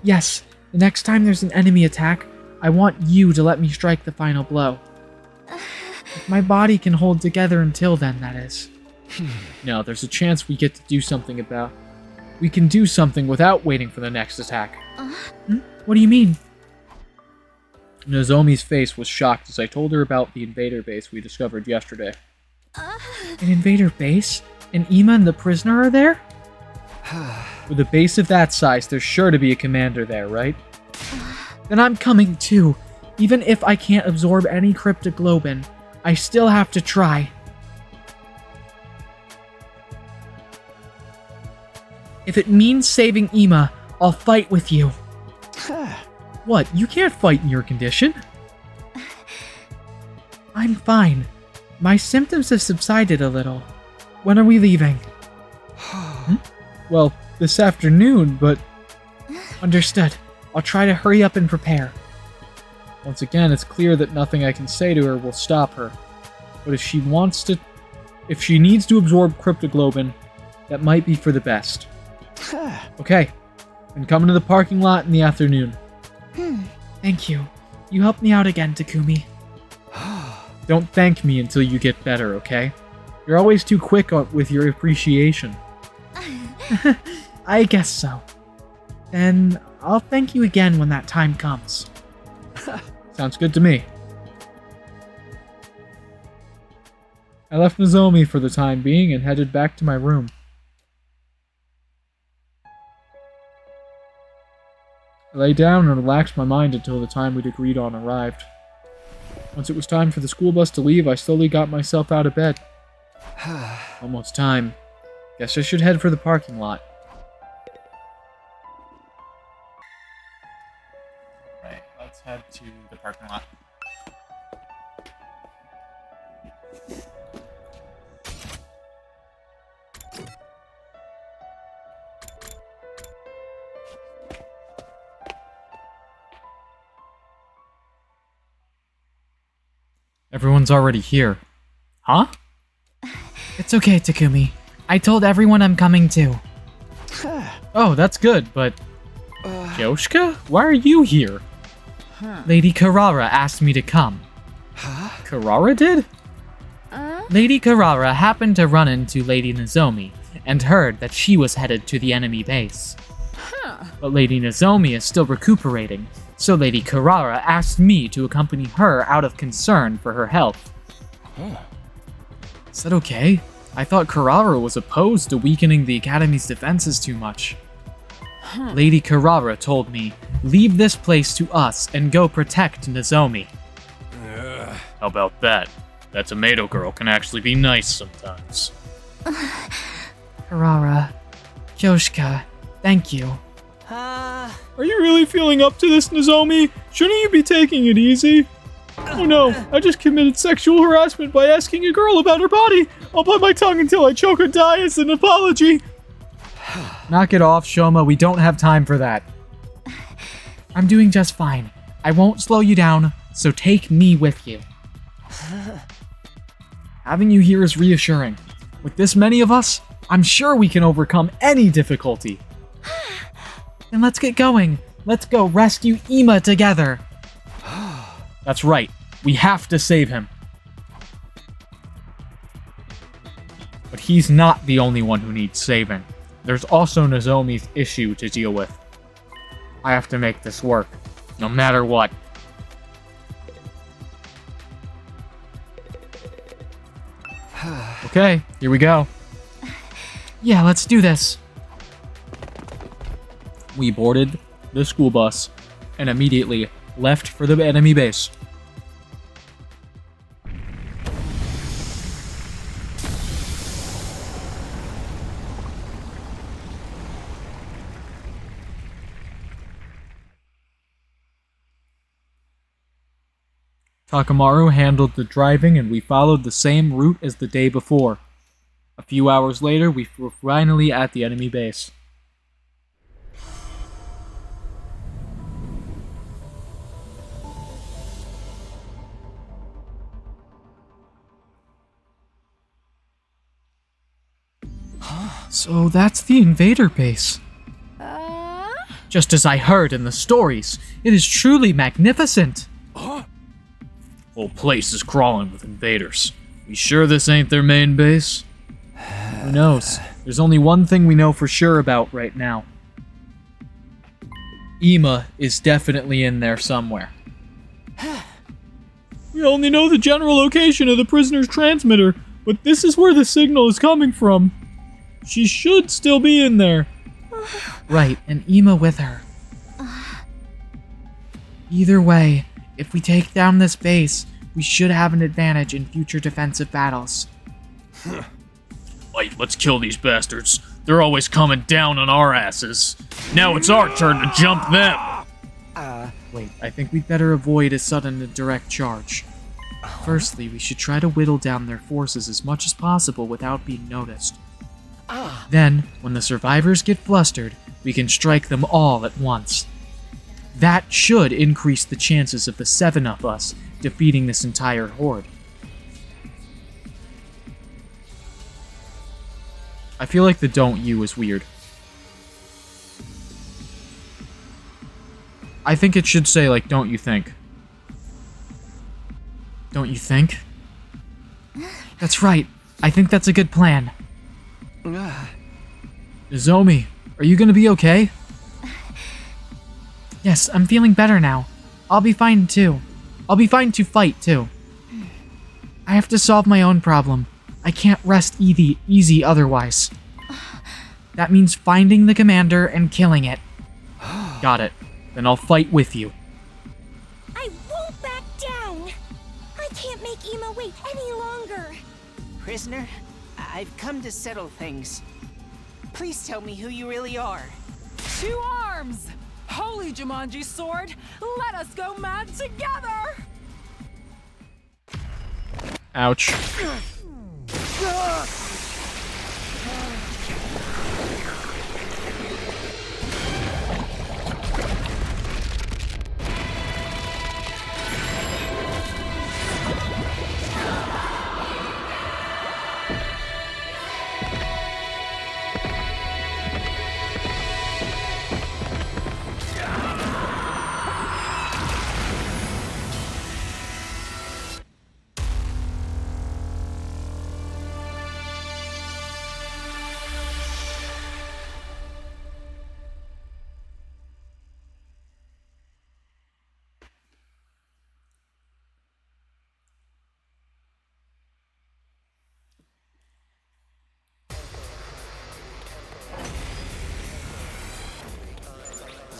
Yes, the next time there's an enemy attack, I want you to let me strike the final blow. If my body can hold together until then, that is. No, there's a chance we get to do something about... We can do something without waiting for the next attack. What do you mean? Nozomi's face was shocked as I told her about the invader base we discovered yesterday. An invader base? And Ima and the prisoner are there? With a base of that size, there's sure to be a commander there, right? Then I'm coming too. Even if I can't absorb any cryptoglobin, I still have to try. If it means saving Ima, I'll fight with you. What? You can't fight in your condition? I'm fine. My symptoms have subsided a little. When are we leaving? Well, this afternoon, but... Understood. I'll try to hurry up and prepare. Once again, it's clear that nothing I can say to her will stop her. But if she needs to absorb cryptoglobin, that might be for the best. Okay, then come into the parking lot in the afternoon. Thank you. You helped me out again, Takumi. Don't thank me until you get better, okay? You're always too quick with your appreciation. I guess so. Then I'll thank you again when that time comes. Sounds good to me. I left Nozomi for the time being and headed back to my room. I lay down and relaxed my mind until the time we'd agreed on arrived. Once it was time for the school bus to leave, I slowly got myself out of bed. Almost time. Guess I should head for the parking lot. Right, let's head to the parking lot. Everyone's already here. Huh? It's okay, Takumi. I told everyone I'm coming too. Oh, that's good, but... Yoshika? Why are you here? Lady Carrara asked me to come. Carrara did? Lady Carrara happened to run into Lady Nozomi and heard that she was headed to the enemy base. But Lady Nozomi is still recuperating, so Lady Carrara asked me to accompany her out of concern for her health. Is that okay? I thought Carrara was opposed to weakening the Academy's defenses too much. Lady Carrara told me, leave this place to us and go protect Nozomi. How about that? That tomato girl can actually be nice sometimes. Carrara, Yoshika, thank you. Are you really feeling up to this, Nozomi? Shouldn't you be taking it easy? Oh no, I just committed sexual harassment by asking a girl about her body. I'll bite my tongue until I choke or die as an apology. Knock it off, Shoma. We don't have time for that. I'm doing just fine. I won't slow you down, so take me with you. Having you here is reassuring. With this many of us, I'm sure we can overcome any difficulty. Then let's get going. Let's go rescue Ima together. That's right. We have to save him. But he's not the only one who needs saving. There's also Nozomi's issue to deal with. I have to make this work, no matter what. Okay, here we go. Yeah, let's do this. We boarded the school bus and immediately left for the enemy base. Takamaru handled the driving and we followed the same route as the day before. A few hours later, we were finally at the enemy base. So that's the invader base. Just as I heard in the stories, it is truly magnificent. Whole place is crawling with invaders. You sure this ain't their main base? Who knows? There's only one thing we know for sure about right now. Ema is definitely in there somewhere. We only know the general location of the prisoner's transmitter, but this is where the signal is coming from. She should still be in there. Right, and Ema with her. Either way, if we take down this base, we should have an advantage in future defensive battles. Wait, let's kill these bastards. They're always coming down on our asses. Now it's our turn to jump them. Wait, I think we'd better avoid a sudden and direct charge. Firstly, we should try to whittle down their forces as much as possible without being noticed. Then, when the survivors get flustered, we can strike them all at once. That should increase the chances of the 7 of us defeating this entire horde. I feel like the "don't you" is weird. I think it should say, like, "don't you think?" Don't you think? That's right. I think that's a good plan. Nozomi, are you gonna be okay? Yes, I'm feeling better now. I'll be fine too. I'll be fine to fight too. I have to solve my own problem. I can't rest easy otherwise. That means finding the commander and killing it. Got it. Then I'll fight with you. I won't back down. I can't make Ema wait any longer. Prisoner, I've come to settle things. Please tell me who you really are. 2 arms! Holy Jumanji sword, let us go mad together! Ouch.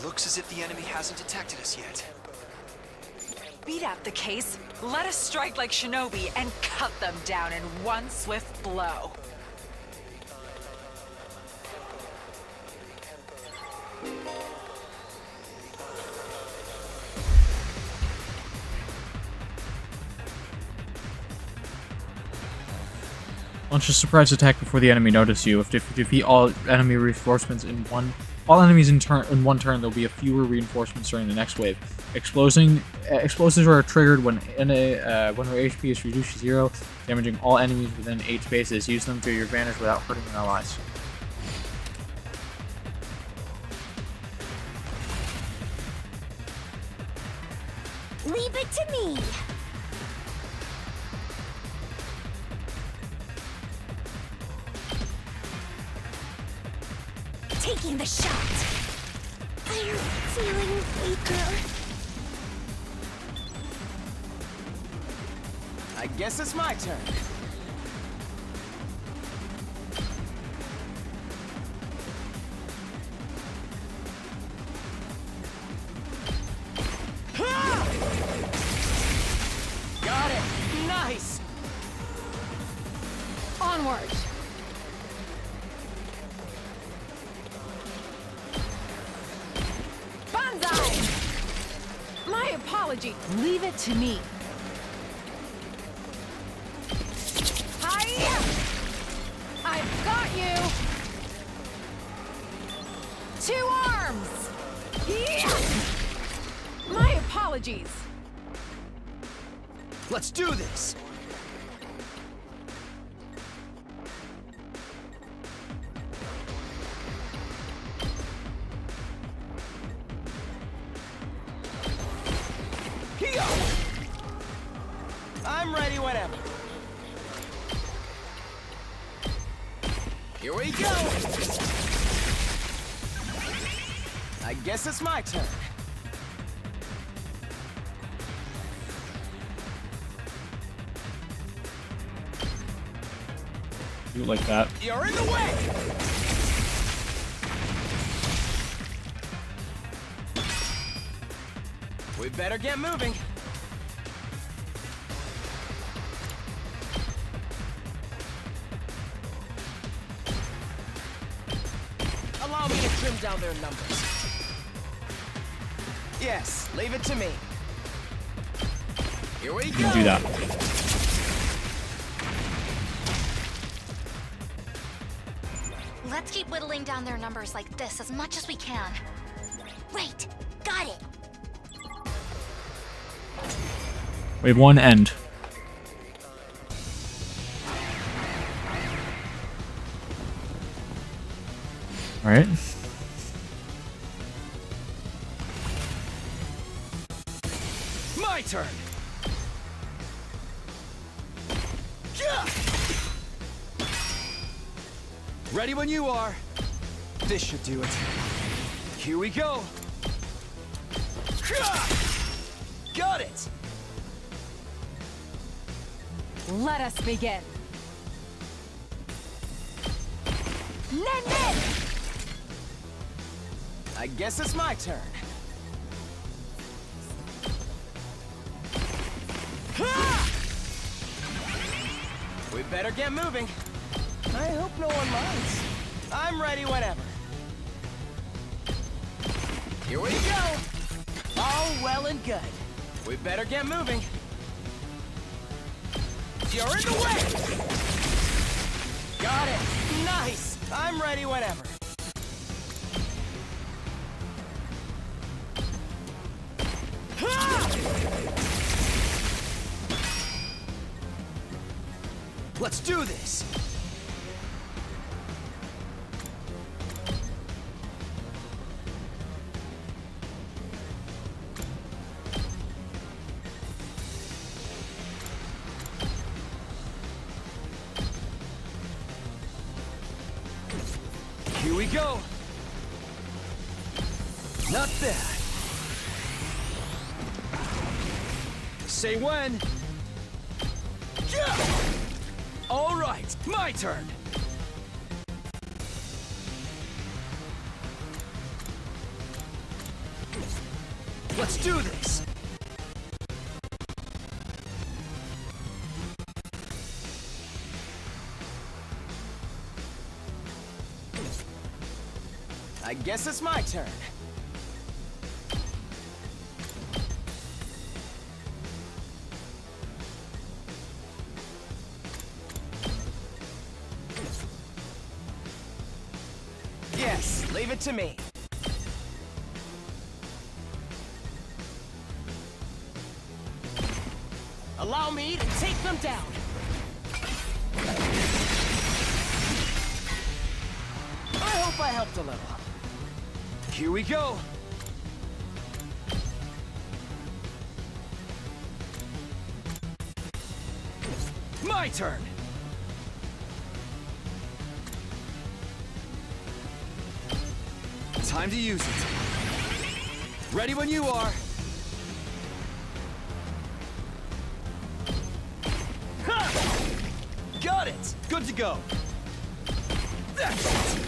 Looks as if the enemy hasn't detected us yet. Beat out the case, let us strike like shinobi and cut them down in one swift blow. Launch a surprise attack before the enemy notice you. If you defeat all enemy reinforcements in enemies in one turn, there'll be a fewer reinforcements during the next wave. Explosives are triggered when our HP is reduced to 0, damaging all enemies within 8 spaces. Use them to your advantage without hurting your allies. Leave it to me. Taking the shot. I'm feeling weaker. I guess it's my turn. Got it! Nice! Onward! Banzai! My apology. Leave it to me. Hiya! I've got you! 2 arms! Yeah! My apologies. Let's do this! I'm ready whenever. Here we go! I guess it's my turn. Do it like that. You're in the way! We better get moving. Allow me to trim down their numbers. Yes, leave it to me. Here we You go. can do that. Let's keep whittling down their numbers like this as much as we can. Right, got it. Wave 1, end. Alright. My turn. Yeah. Ready when you are. This should do it. Here we go. Got it. Let us begin. Nen! I guess it's my turn. Ha! We better get moving. I hope no one minds. I'm ready whenever. Here we go. All well and good. We better get moving. You're in the way! Got it. Nice. I'm ready whenever. Let's do this! Here we go! Not bad. Say when. Yeah! All right, my turn. Let's do this. I guess it's my turn. Yes, leave it to me. Allow me to take them down. I hope I helped a little. Here we go. My turn. Time to use it. Ready when you are. Ha! Got it. Good to go. That's it.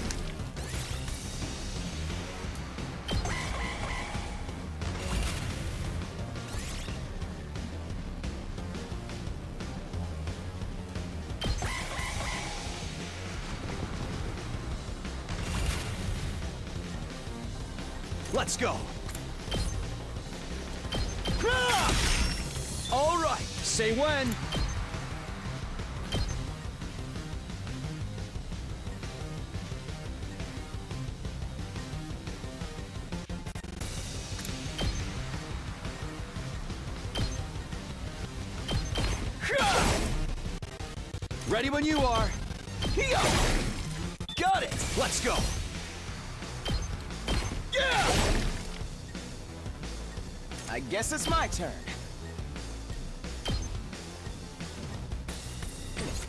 Let's go. All right, say when. Ready when you are. Got it. Let's go. Yeah! I guess it's my turn.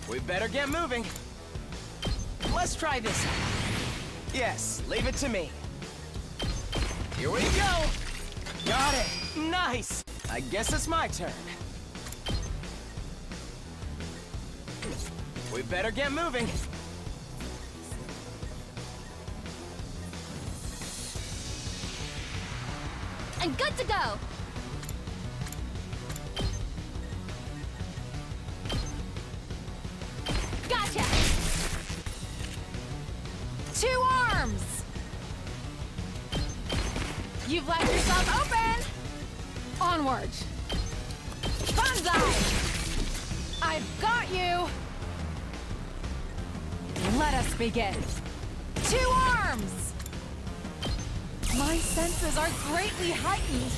We better get moving. let's try this out. Yes, leave it to me. Here we go. Got it. Nice. I guess it's my turn. We better get moving. I'm good to go. Gotcha. 2 arms. You've left yourself open. Onward. Banzai. I've got you. Let us begin. 2 arms. My senses are greatly heightened.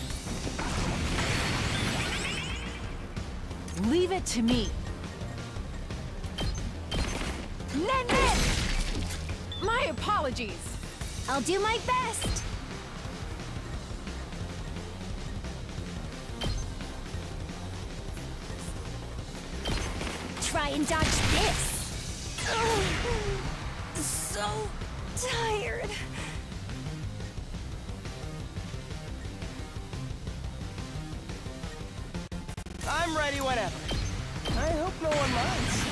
Leave it to me. Nen! My apologies. I'll do my best. Try and dodge this. Oh, so tired. I'm ready whenever. I hope no one minds.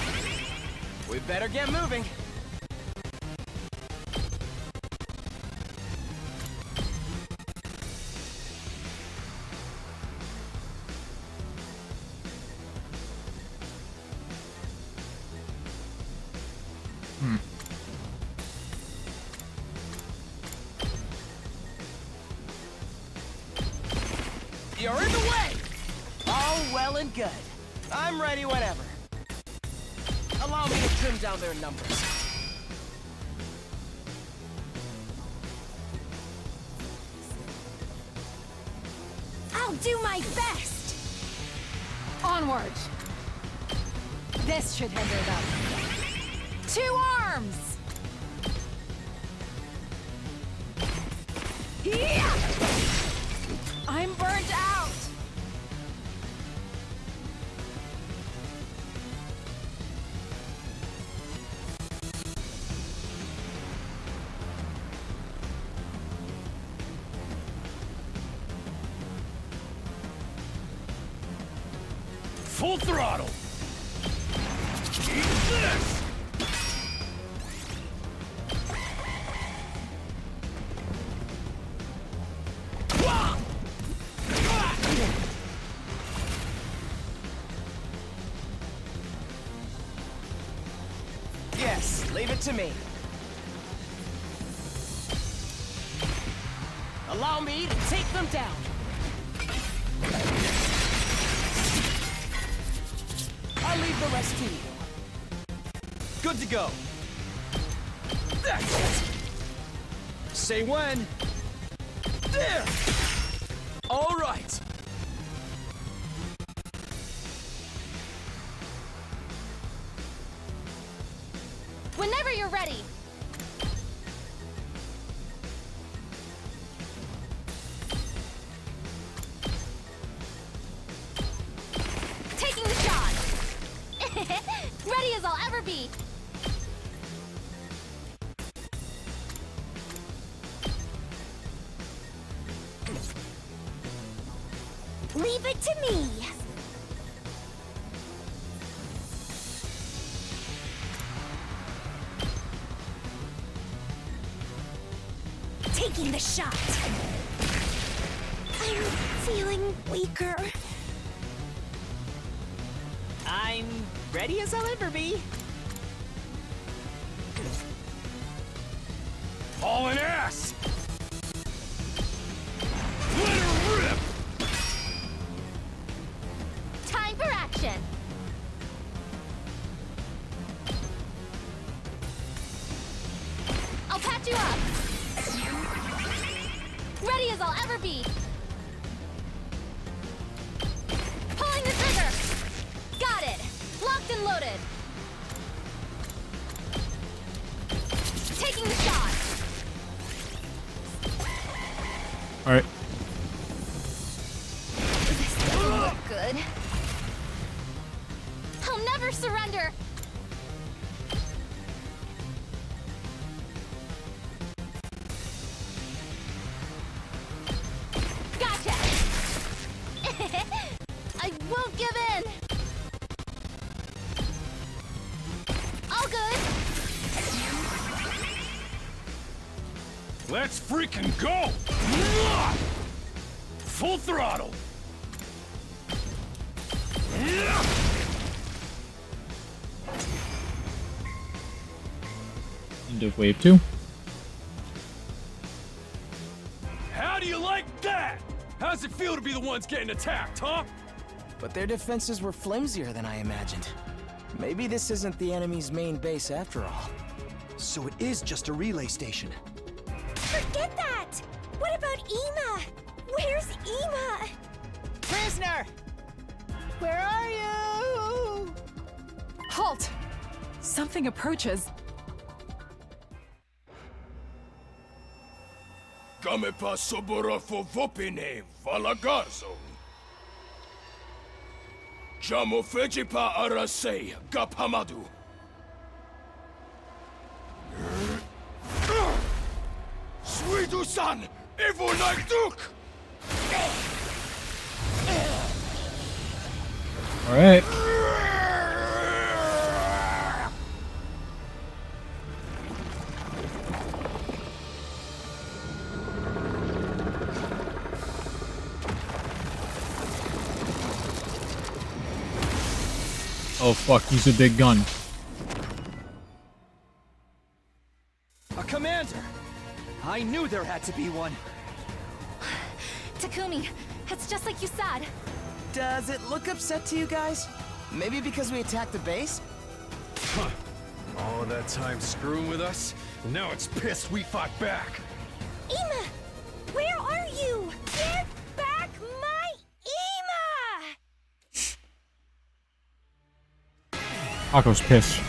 We better get moving. You're in the way! All well and good. I'm ready whenever. Allow me to trim down their numbers. I'll do my best. Onward. This should hinder them. 2 arms. Yeah! I'm burnt out. Full throttle! Eat this! Yes, leave it to me. Allow me to take them down. I'll leave the rest to you. Good to go. That's it. Say when. There! All right. Whenever you're ready. Taking the shot. Ready as I'll ever be. Leave it to me. Taking the shot. I'm feeling weaker. I'm ready as I'll ever be. Hauling ass! Let her rip! Time for action. I'll patch you up. Ready as I'll ever be. Pulling the trigger. Got it. Locked and loaded. Taking the shot. All right. This doesn't look good. I'll never surrender. won't give in. All good. Let's freaking go! Full throttle! End of wave 2. How do you like that? How's it feel to be the ones getting attacked, huh? But their defenses were flimsier than I imagined. Maybe this isn't the enemy's main base after all. So it is just a relay station. Forget that! What about Ema? Where's Ema? Prisoner! Where are you? Halt! Something approaches. Game pa sobora fo vopine valagarzo. Jamo feji pa arasei gapamadu. Sweetu-san, Evo Naiduk! Alright. Oh fuck, use a big gun. A commander! I knew there had to be one. Takumi, it's just like you said. Does it look upset to you guys? Maybe because we attacked the base? Huh. All that time screwing with us, and now it's pissed we fought back. Ema! Where are you? Give back my Ema! Akko's pissed.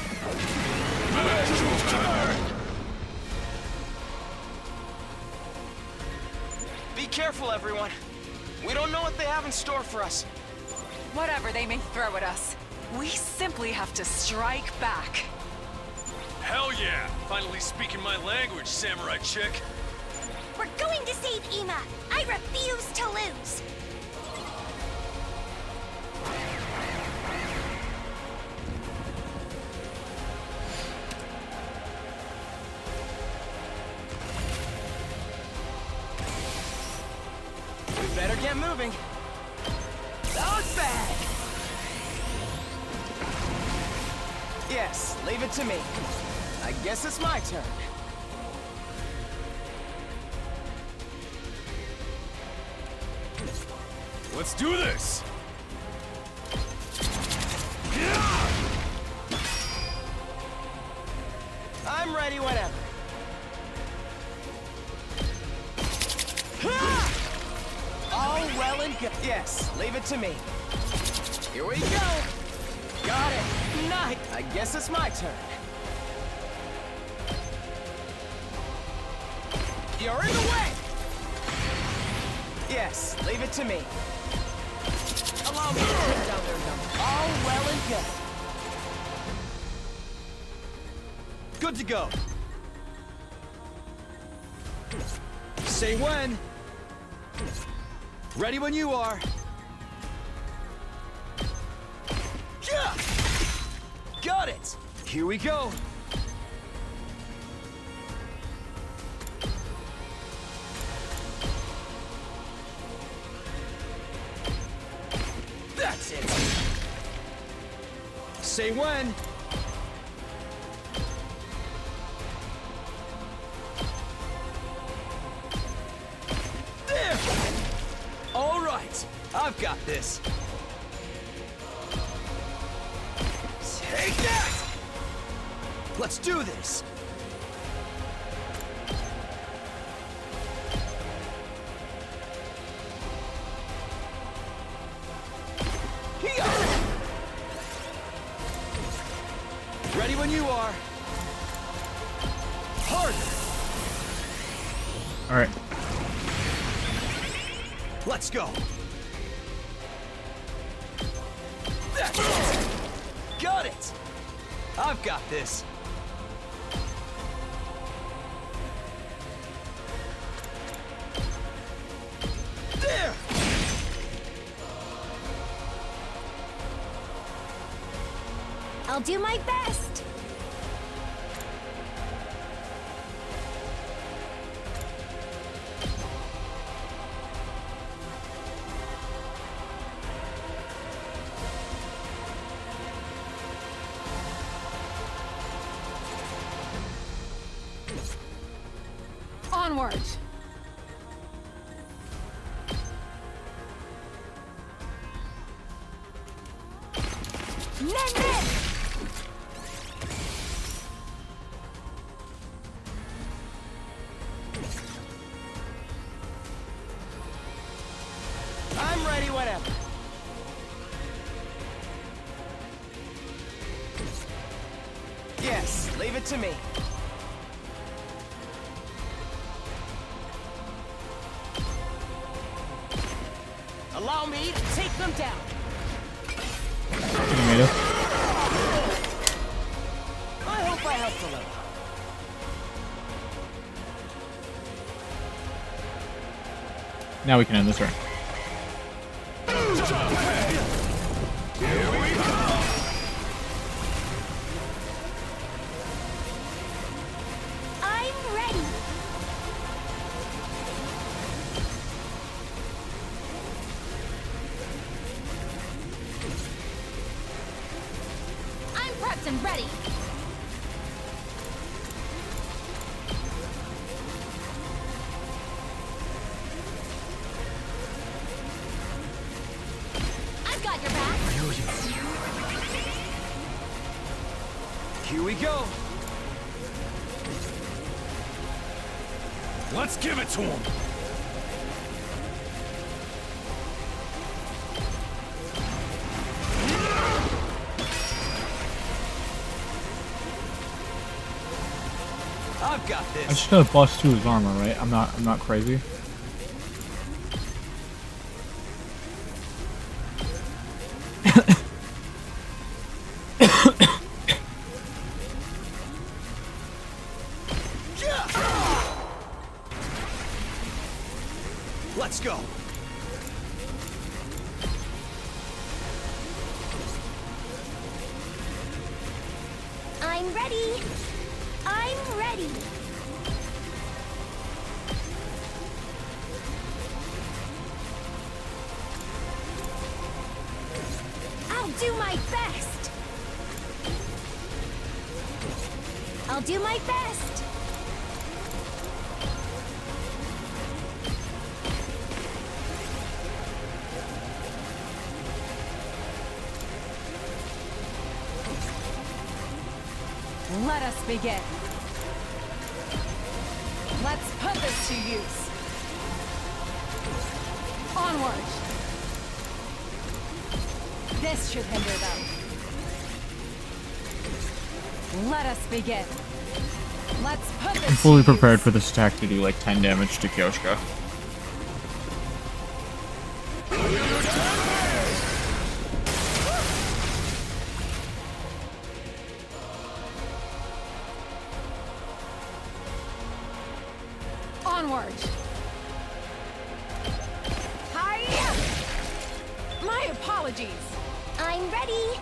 Be careful, everyone. We don't know what they have in store for us. Whatever they may throw at us, we simply have to strike back. Hell yeah! Finally speaking my language, samurai chick. We're going to save Ema! I refuse to lose! We better get moving. Dog bag! Yes, leave it to me. I guess it's my turn. Let's do this! I'm ready whenever. All well and good. Yes, leave it to me. Here we go. Got it. Nice. I guess it's my turn. You're in the way. Yes, leave it to me. Allow me to take down their number. All well and good. Good to go. Say when. Ready when you are. Yeah! Got it! Here we go. That's it! Say when. There! All right, I've got this. Take that! Let's do this! Here! Ready when you are. Harder! Alright. Let's go. That's it! Got it! I've got this. There! I'll do my best. Onward! Men! I'm ready whenever. Yes, leave it to me. Allow me to take them down. Tomato. I hope I helped a little. Now we can end this turn. I'm ready. I'm prepped and ready. I've got your back. Here we go. Let's give it to him. I've got I this. just gotta bust through his armor, right? I'm not crazy. Let's go. I'm ready. I'm ready. I'll do my best. I'll do my best. Let us begin. Let's put this to use. Onward! This should hinder them. Let us begin. Let's put this I'm fully to prepared use. for this attack to do like 10 damage to Kyoshka. Onward! Hi! My apologies. I'm ready.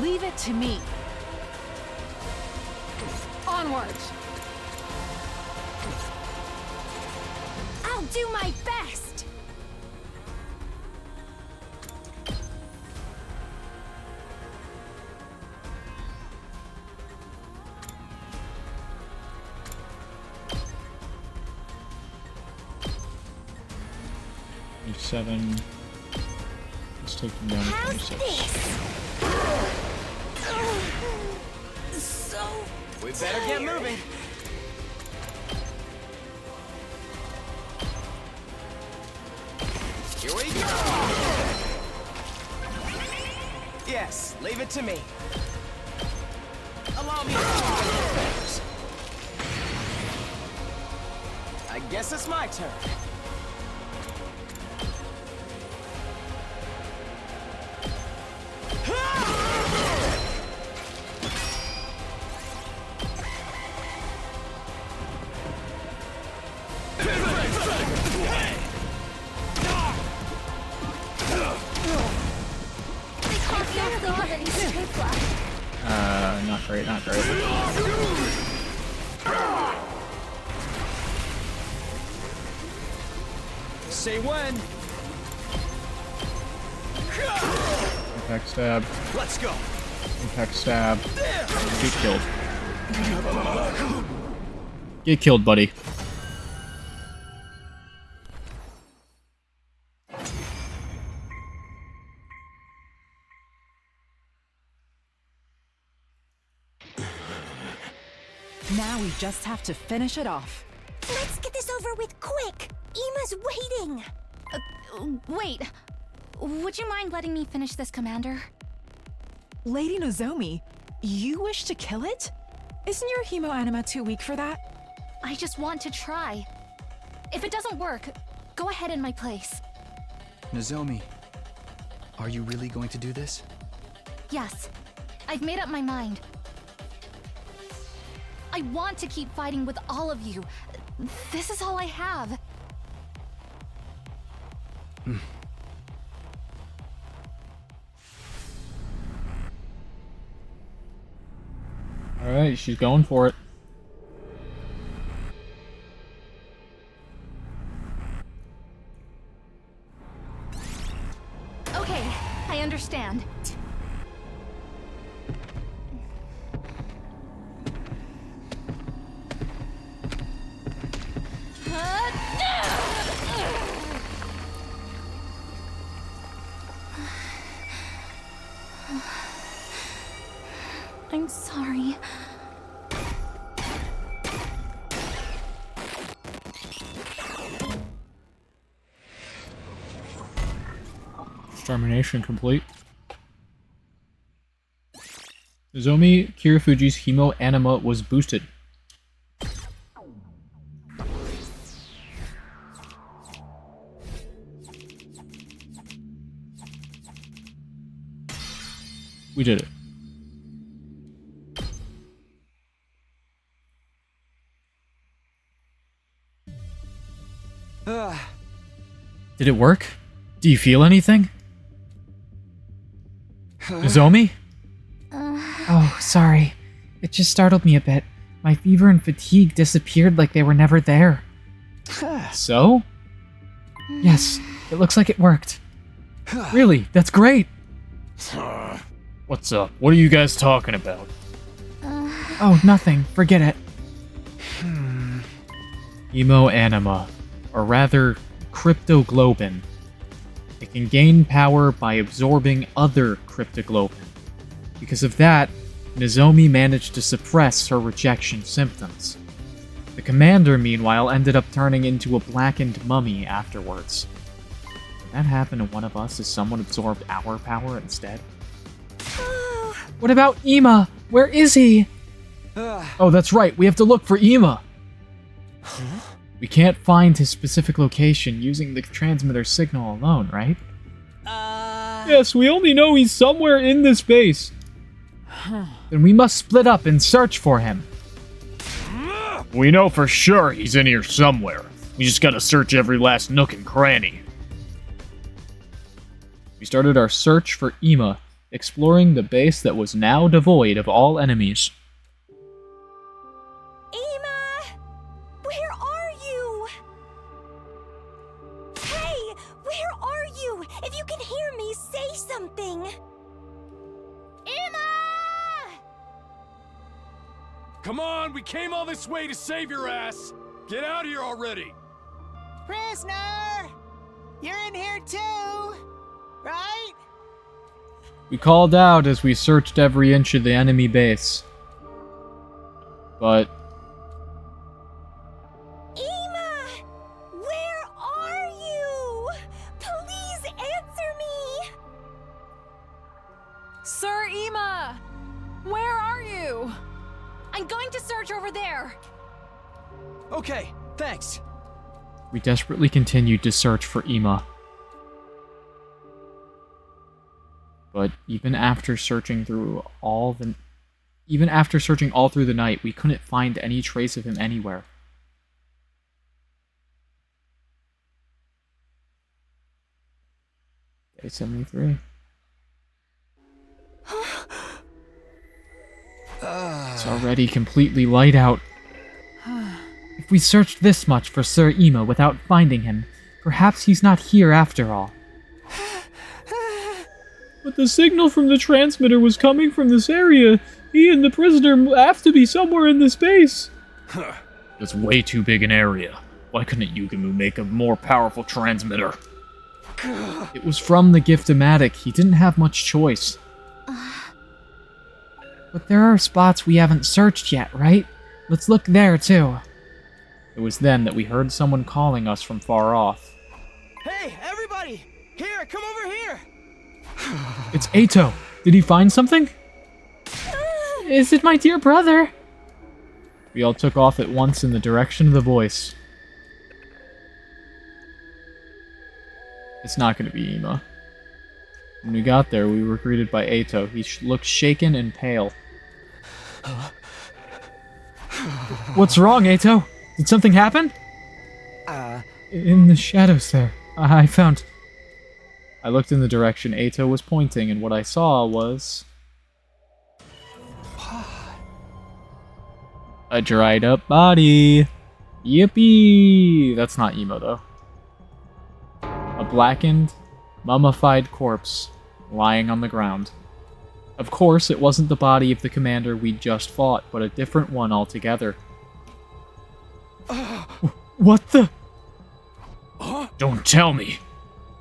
Leave it to me. Onward! I'll do my best. Seven. Let's take him down to How's 26. this? So We better get moving. Here we go. Yes, leave it to me. Allow me to affairs. I guess it's my turn. they can't get still have any strength left. Not great, not great. Say when. Impact stab. Let's go. Impact stab. Get killed. Get killed, buddy. Now we just have to finish it off. Let's get this over with quick. Ima's waiting. Wait. Would you mind letting me finish this, Commander? Lady Nozomi, you wish to kill it? Isn't your hemo anima too weak for that? I just want to try. If it doesn't work, go ahead in my place. Nozomi, are you really going to do this? Yes. I've made up my mind. I want to keep fighting with all of you. This is all I have. Alright, she's going for it. Okay, I understand. I'm sorry. Extermination complete. Nozomi Kirifuji's hemo anima was boosted. We did it. Did it work? Do you feel anything? Nozomi? Oh, sorry. It just startled me a bit. My fever and fatigue disappeared like they were never there. So? Yes, it looks like it worked. Really? That's great! What's up? What are you guys talking about? Oh, nothing. Forget it. Hemo anima, or rather, cryptoglobin. It can gain power by absorbing other cryptoglobin. Because of that, Nozomi managed to suppress her rejection symptoms. The commander, meanwhile, ended up turning into a blackened mummy afterwards. Did that happen to one of us as someone absorbed our power instead? What about Ima? Where is he? Oh, that's right, we have to look for Ima! We can't find his specific location using the transmitter signal alone, right? Yes, we only know he's somewhere in this base. Then we must split up and search for him. We know for sure he's in here somewhere. We just gotta search every last nook and cranny. We started our search for Ima, exploring the base that was now devoid of all enemies. Ima! Where are you? Hey! Where are you? If you can hear me, say something! Ima! Come on, we came all this way to save your ass. Get out here already. Prisoner! You're in here too, right? We called out as we searched every inch of the enemy base. But Ima! Where are you? Please answer me! Sir Ima! Where are you? I'm going to search over there. Okay, thanks. we desperately continued to search for Ima. But even after searching all through the night, we couldn't find any trace of him anywhere. Day 73. already completely light out. If we searched this much for Sir Ima without finding him, perhaps he's not here after all. But the signal from the transmitter was coming from this area. He and the prisoner have to be somewhere in this base. That's way too big an area. Why couldn't Yugamu make a more powerful transmitter? It was from the Gift-O-Matic. He didn't have much choice. But there are spots we haven't searched yet, right? Let's look there, too. It was then that we heard someone calling us from far off. Hey, everybody! Here, come over here! It's Ato. Did he find something? Is it my dear brother? We all took off at once in the direction of the voice. It's not going to be Ima. When we got there, we were greeted by Ato. He looked shaken and pale. What's wrong, Ato? Did something happen? In the shadows there, I found... I looked in the direction Ato was pointing, and what I saw was... a dried up body. Yippee! That's not Emo, though. A blackened, mummified corpse lying on the ground. Of course, it wasn't the body of the commander we'd just fought, but a different one altogether. What the? Don't tell me.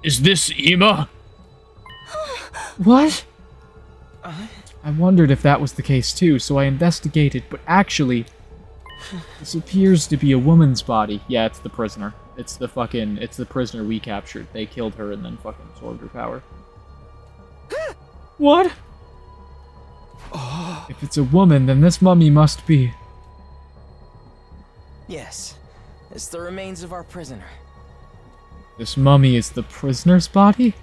Is this Ima? What? I wondered if that was the case too, so I investigated, but actually, this appears to be a woman's body. Yeah, it's the prisoner. It's the prisoner we captured. They killed her and then fucking absorbed her power. What? If it's a woman, then this mummy must be... Yes, it's the remains of our prisoner. This mummy is the prisoner's body?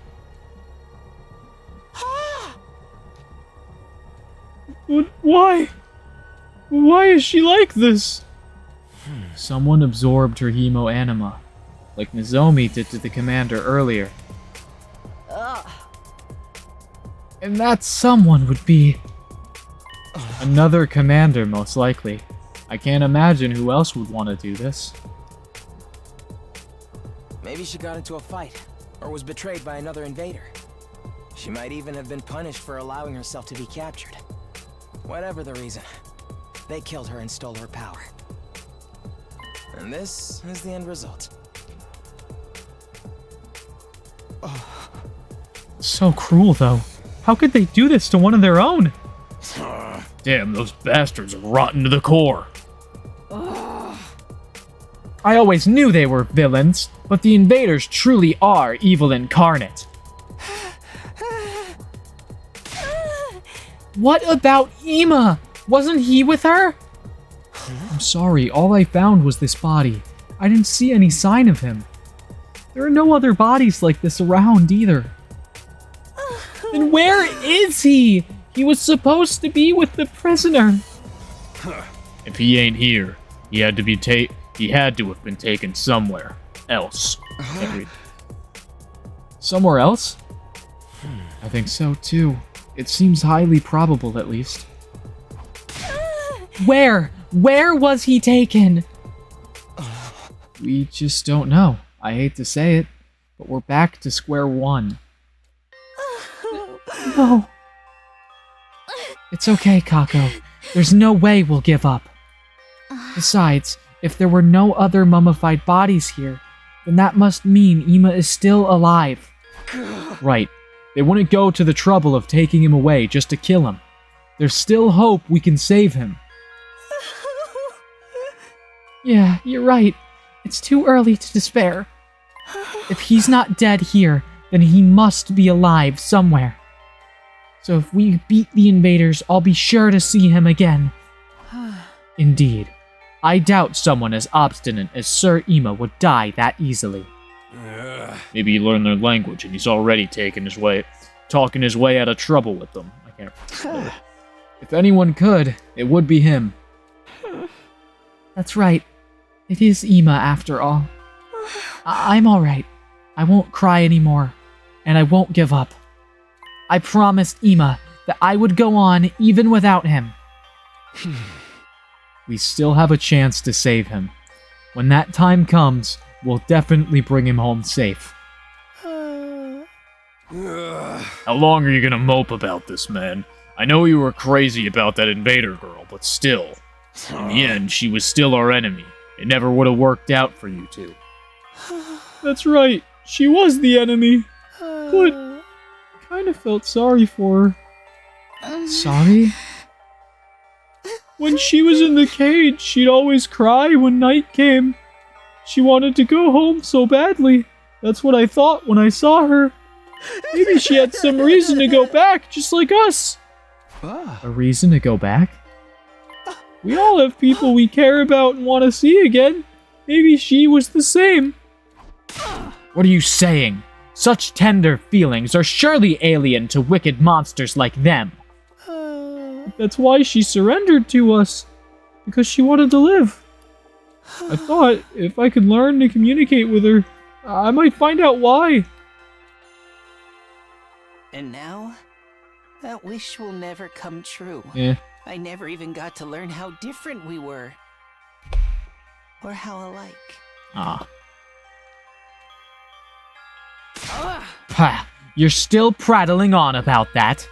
Why? Why is she like this? Someone absorbed her hemo anima, like Nozomi did to the commander earlier. And that someone would be... another commander, most likely. I can't imagine who else would want to do this. Maybe she got into a fight, or was betrayed by another invader. She might even have been punished for allowing herself to be captured. Whatever the reason, they killed her and stole her power. And this is the end result. So cruel, though. How could they do this to one of their own? Damn, those bastards are rotten to the core. I always knew they were villains, but the invaders truly are evil incarnate. What about Ima? Wasn't he with her? I'm sorry, all I found was this body. I didn't see any sign of him. There are no other bodies like this around either. Then where is he? He was supposed to be with the prisoner. If he ain't here, he had to have been taken somewhere else. Somewhere else? I think so too. It seems highly probable, at least. Where? Where was he taken? We just don't know. I hate to say it, but we're back to square one. No. It's okay, Kako. There's no way we'll give up. Besides, if there were no other mummified bodies here, then that must mean Ima is still alive. Right. They wouldn't go to the trouble of taking him away just to kill him. There's still hope we can save him. Yeah, you're right. It's too early to despair. If he's not dead here, then he must be alive somewhere. So if we beat the invaders, I'll be sure to see him again. Indeed. I doubt someone as obstinate as Sir Ima would die that easily. Maybe he learned their language and he's already talking his way out of trouble with them. I can't. If anyone could, it would be him. That's right. It is Ima after all. I'm alright. I won't cry anymore, and I won't give up. I promised Ima that I would go on even without him. We still have a chance to save him. When that time comes, we'll definitely bring him home safe. How long are you gonna mope about this, man? I know you were crazy about that invader girl, but still. In the end, she was still our enemy. It never would have worked out for you two. That's right, she was the enemy. But I kind of felt sorry for her. Sorry? When she was in the cage, she'd always cry when night came. She wanted to go home so badly. That's what I thought when I saw her. Maybe she had some reason to go back, just like us. A reason to go back? We all have people we care about and want to see again. Maybe she was the same. What are you saying? Such tender feelings are surely alien to wicked monsters like them. That's why she surrendered to us. Because she wanted to live. I thought if I could learn to communicate with her, I might find out why. And now, that wish will never come true. Yeah. I never even got to learn how different we were. Or how alike. Ah. Ha! You're still prattling on about that.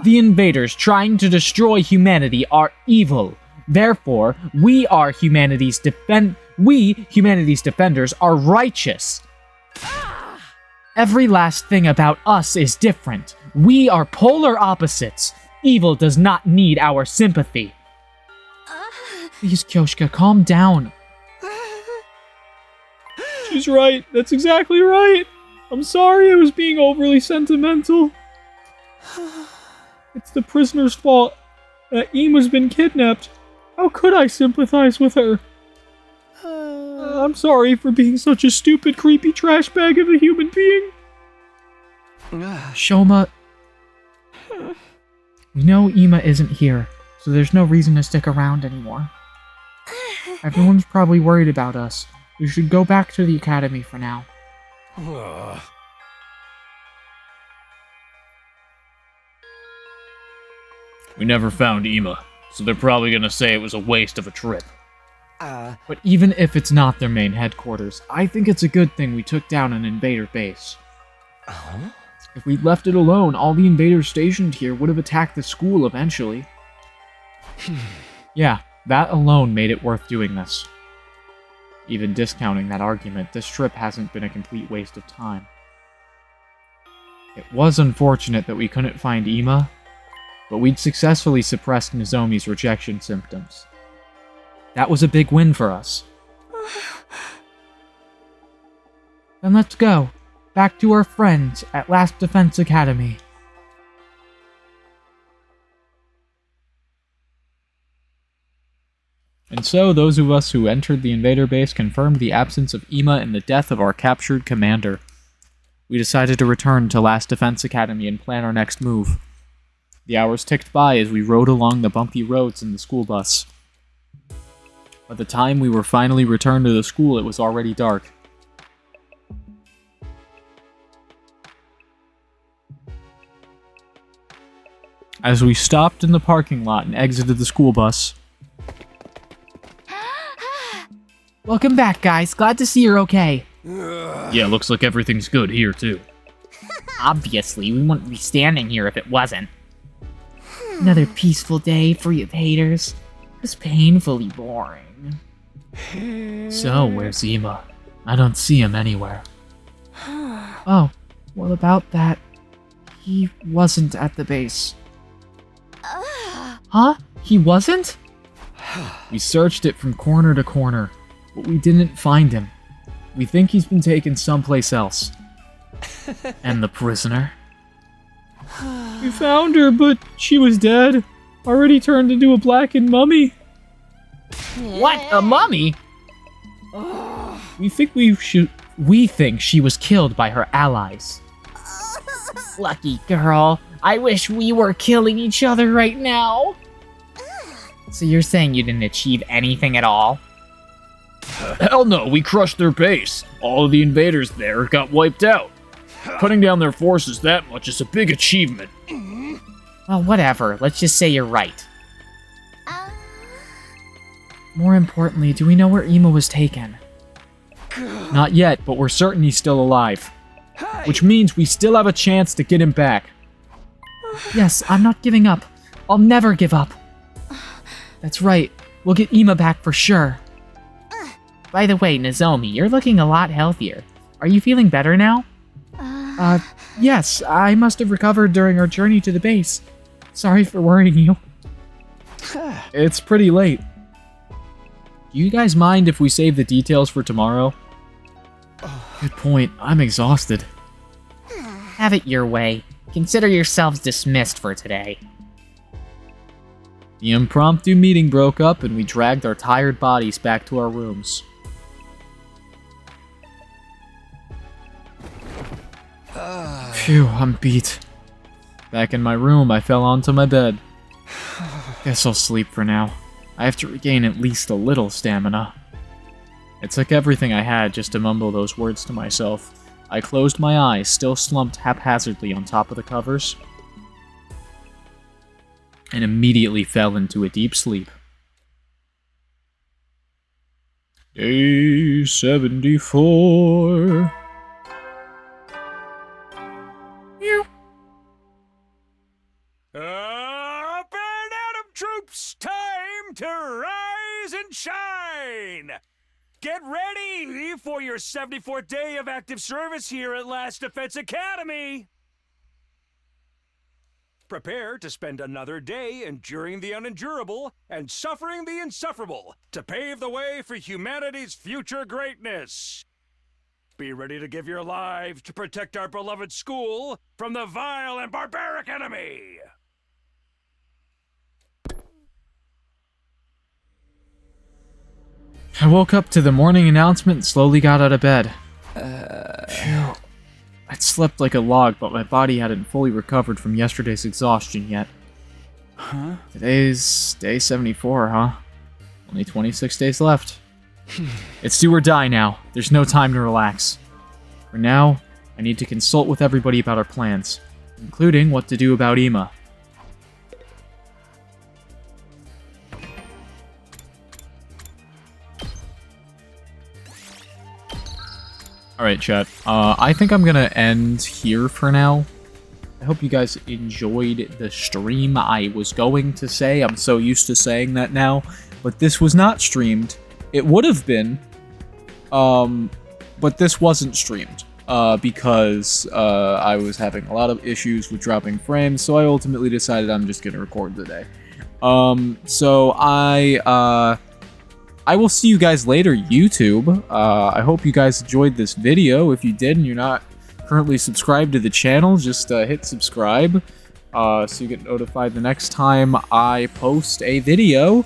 The invaders trying to destroy humanity are evil. Therefore, we humanity's defenders are righteous. Every last thing about us is different. We are polar opposites. Evil does not need our sympathy. Please, Kyoshka, calm down. She's right. That's exactly right. I'm sorry I was being overly sentimental. It's the prisoner's fault that Ima's been kidnapped. How could I sympathize with her? I'm sorry for being such a stupid, creepy trash bag of a human being. Shoma, we know Ima isn't here, so there's no reason to stick around anymore. Everyone's probably worried about us. We should go back to the academy for now. We never found Ima, so they're probably gonna say it was a waste of a trip. But even if it's not their main headquarters, I think it's a good thing we took down an invader base. If we'd left it alone, all the invaders stationed here would have attacked the school eventually. Yeah, that alone made it worth doing this. Even discounting that argument, this trip hasn't been a complete waste of time. It was unfortunate that we couldn't find Ima, but we'd successfully suppressed Nozomi's rejection symptoms. That was a big win for us. Then let's go. Back to our friends at Last Defense Academy. And so, those of us who entered the invader base confirmed the absence of Ima and the death of our captured commander. We decided to return to Last Defense Academy and plan our next move. The hours ticked by as we rode along the bumpy roads in the school bus. By the time we were finally returned to the school, it was already dark. As we stopped in the parking lot and exited the school bus. Welcome back, guys. Glad to see you're okay. Yeah, looks like everything's good here, too. Obviously, we wouldn't be standing here if it wasn't. Another peaceful day free of haters. Just painfully boring. So, where's Ima? I don't see him anywhere. Oh, what about that? He wasn't at the base. Huh? He wasn't? We searched it from corner to corner, but we didn't find him. We think he's been taken someplace else. And the prisoner? We found her, but she was dead. Already turned into a blackened mummy. What? A mummy? We think she was killed by her allies. Lucky girl. I wish we were killing each other right now. So you're saying you didn't achieve anything at all? Hell no, we crushed their base. All of the invaders there got wiped out. Cutting down their forces that much is a big achievement. Well, whatever. Let's just say you're right. More importantly, do we know where Ima was taken? Not yet, but we're certain he's still alive. Which means we still have a chance to get him back. Yes, I'm not giving up. I'll never give up. That's right. We'll get Ima back for sure. By the way, Nozomi, you're looking a lot healthier. Are you feeling better now? Yes, I must have recovered during our journey to the base. Sorry for worrying you. It's pretty late. Do you guys mind if we save the details for tomorrow? Good point. I'm exhausted. Have it your way. Consider yourselves dismissed for today. The impromptu meeting broke up and we dragged our tired bodies back to our rooms. Phew, I'm beat. Back in my room, I fell onto my bed. Guess I'll sleep for now. I have to regain at least a little stamina. It took everything I had just to mumble those words to myself. I closed my eyes, still slumped haphazardly on top of the covers, and immediately fell into a deep sleep. Day 74. Up and Atom troops, time to rise and shine! Get ready for your 74th day of active service here at Last Defense Academy! Prepare to spend another day enduring the unendurable and suffering the insufferable to pave the way for humanity's future greatness. Be ready to give your lives to protect our beloved school from the vile and barbaric enemy! I woke up to the morning announcement and slowly got out of bed. Phew. I'd slept like a log, but my body hadn't fully recovered from yesterday's exhaustion yet. Huh? Today's day 74, huh? Only 26 days left. It's do or die now. There's no time to relax. For now, I need to consult with everybody about our plans, including what to do about Ima. Alright, chat. I think I'm gonna end here for now. I hope you guys enjoyed the stream. I was going to say, I'm so used to saying that now, but this was not streamed. It would have been, but this wasn't streamed, because I was having a lot of issues with dropping frames, so I ultimately decided I'm just gonna record today. So I will see you guys later, YouTube. I hope you guys enjoyed this video. If you did and you're not currently subscribed to the channel, just hit subscribe so you get notified the next time I post a video.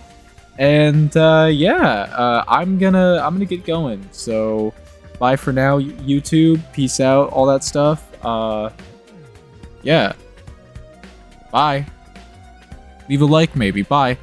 And yeah, I'm gonna get going. So bye for now, YouTube. Peace out, all that stuff. Yeah. Bye. Leave a like, maybe. Bye.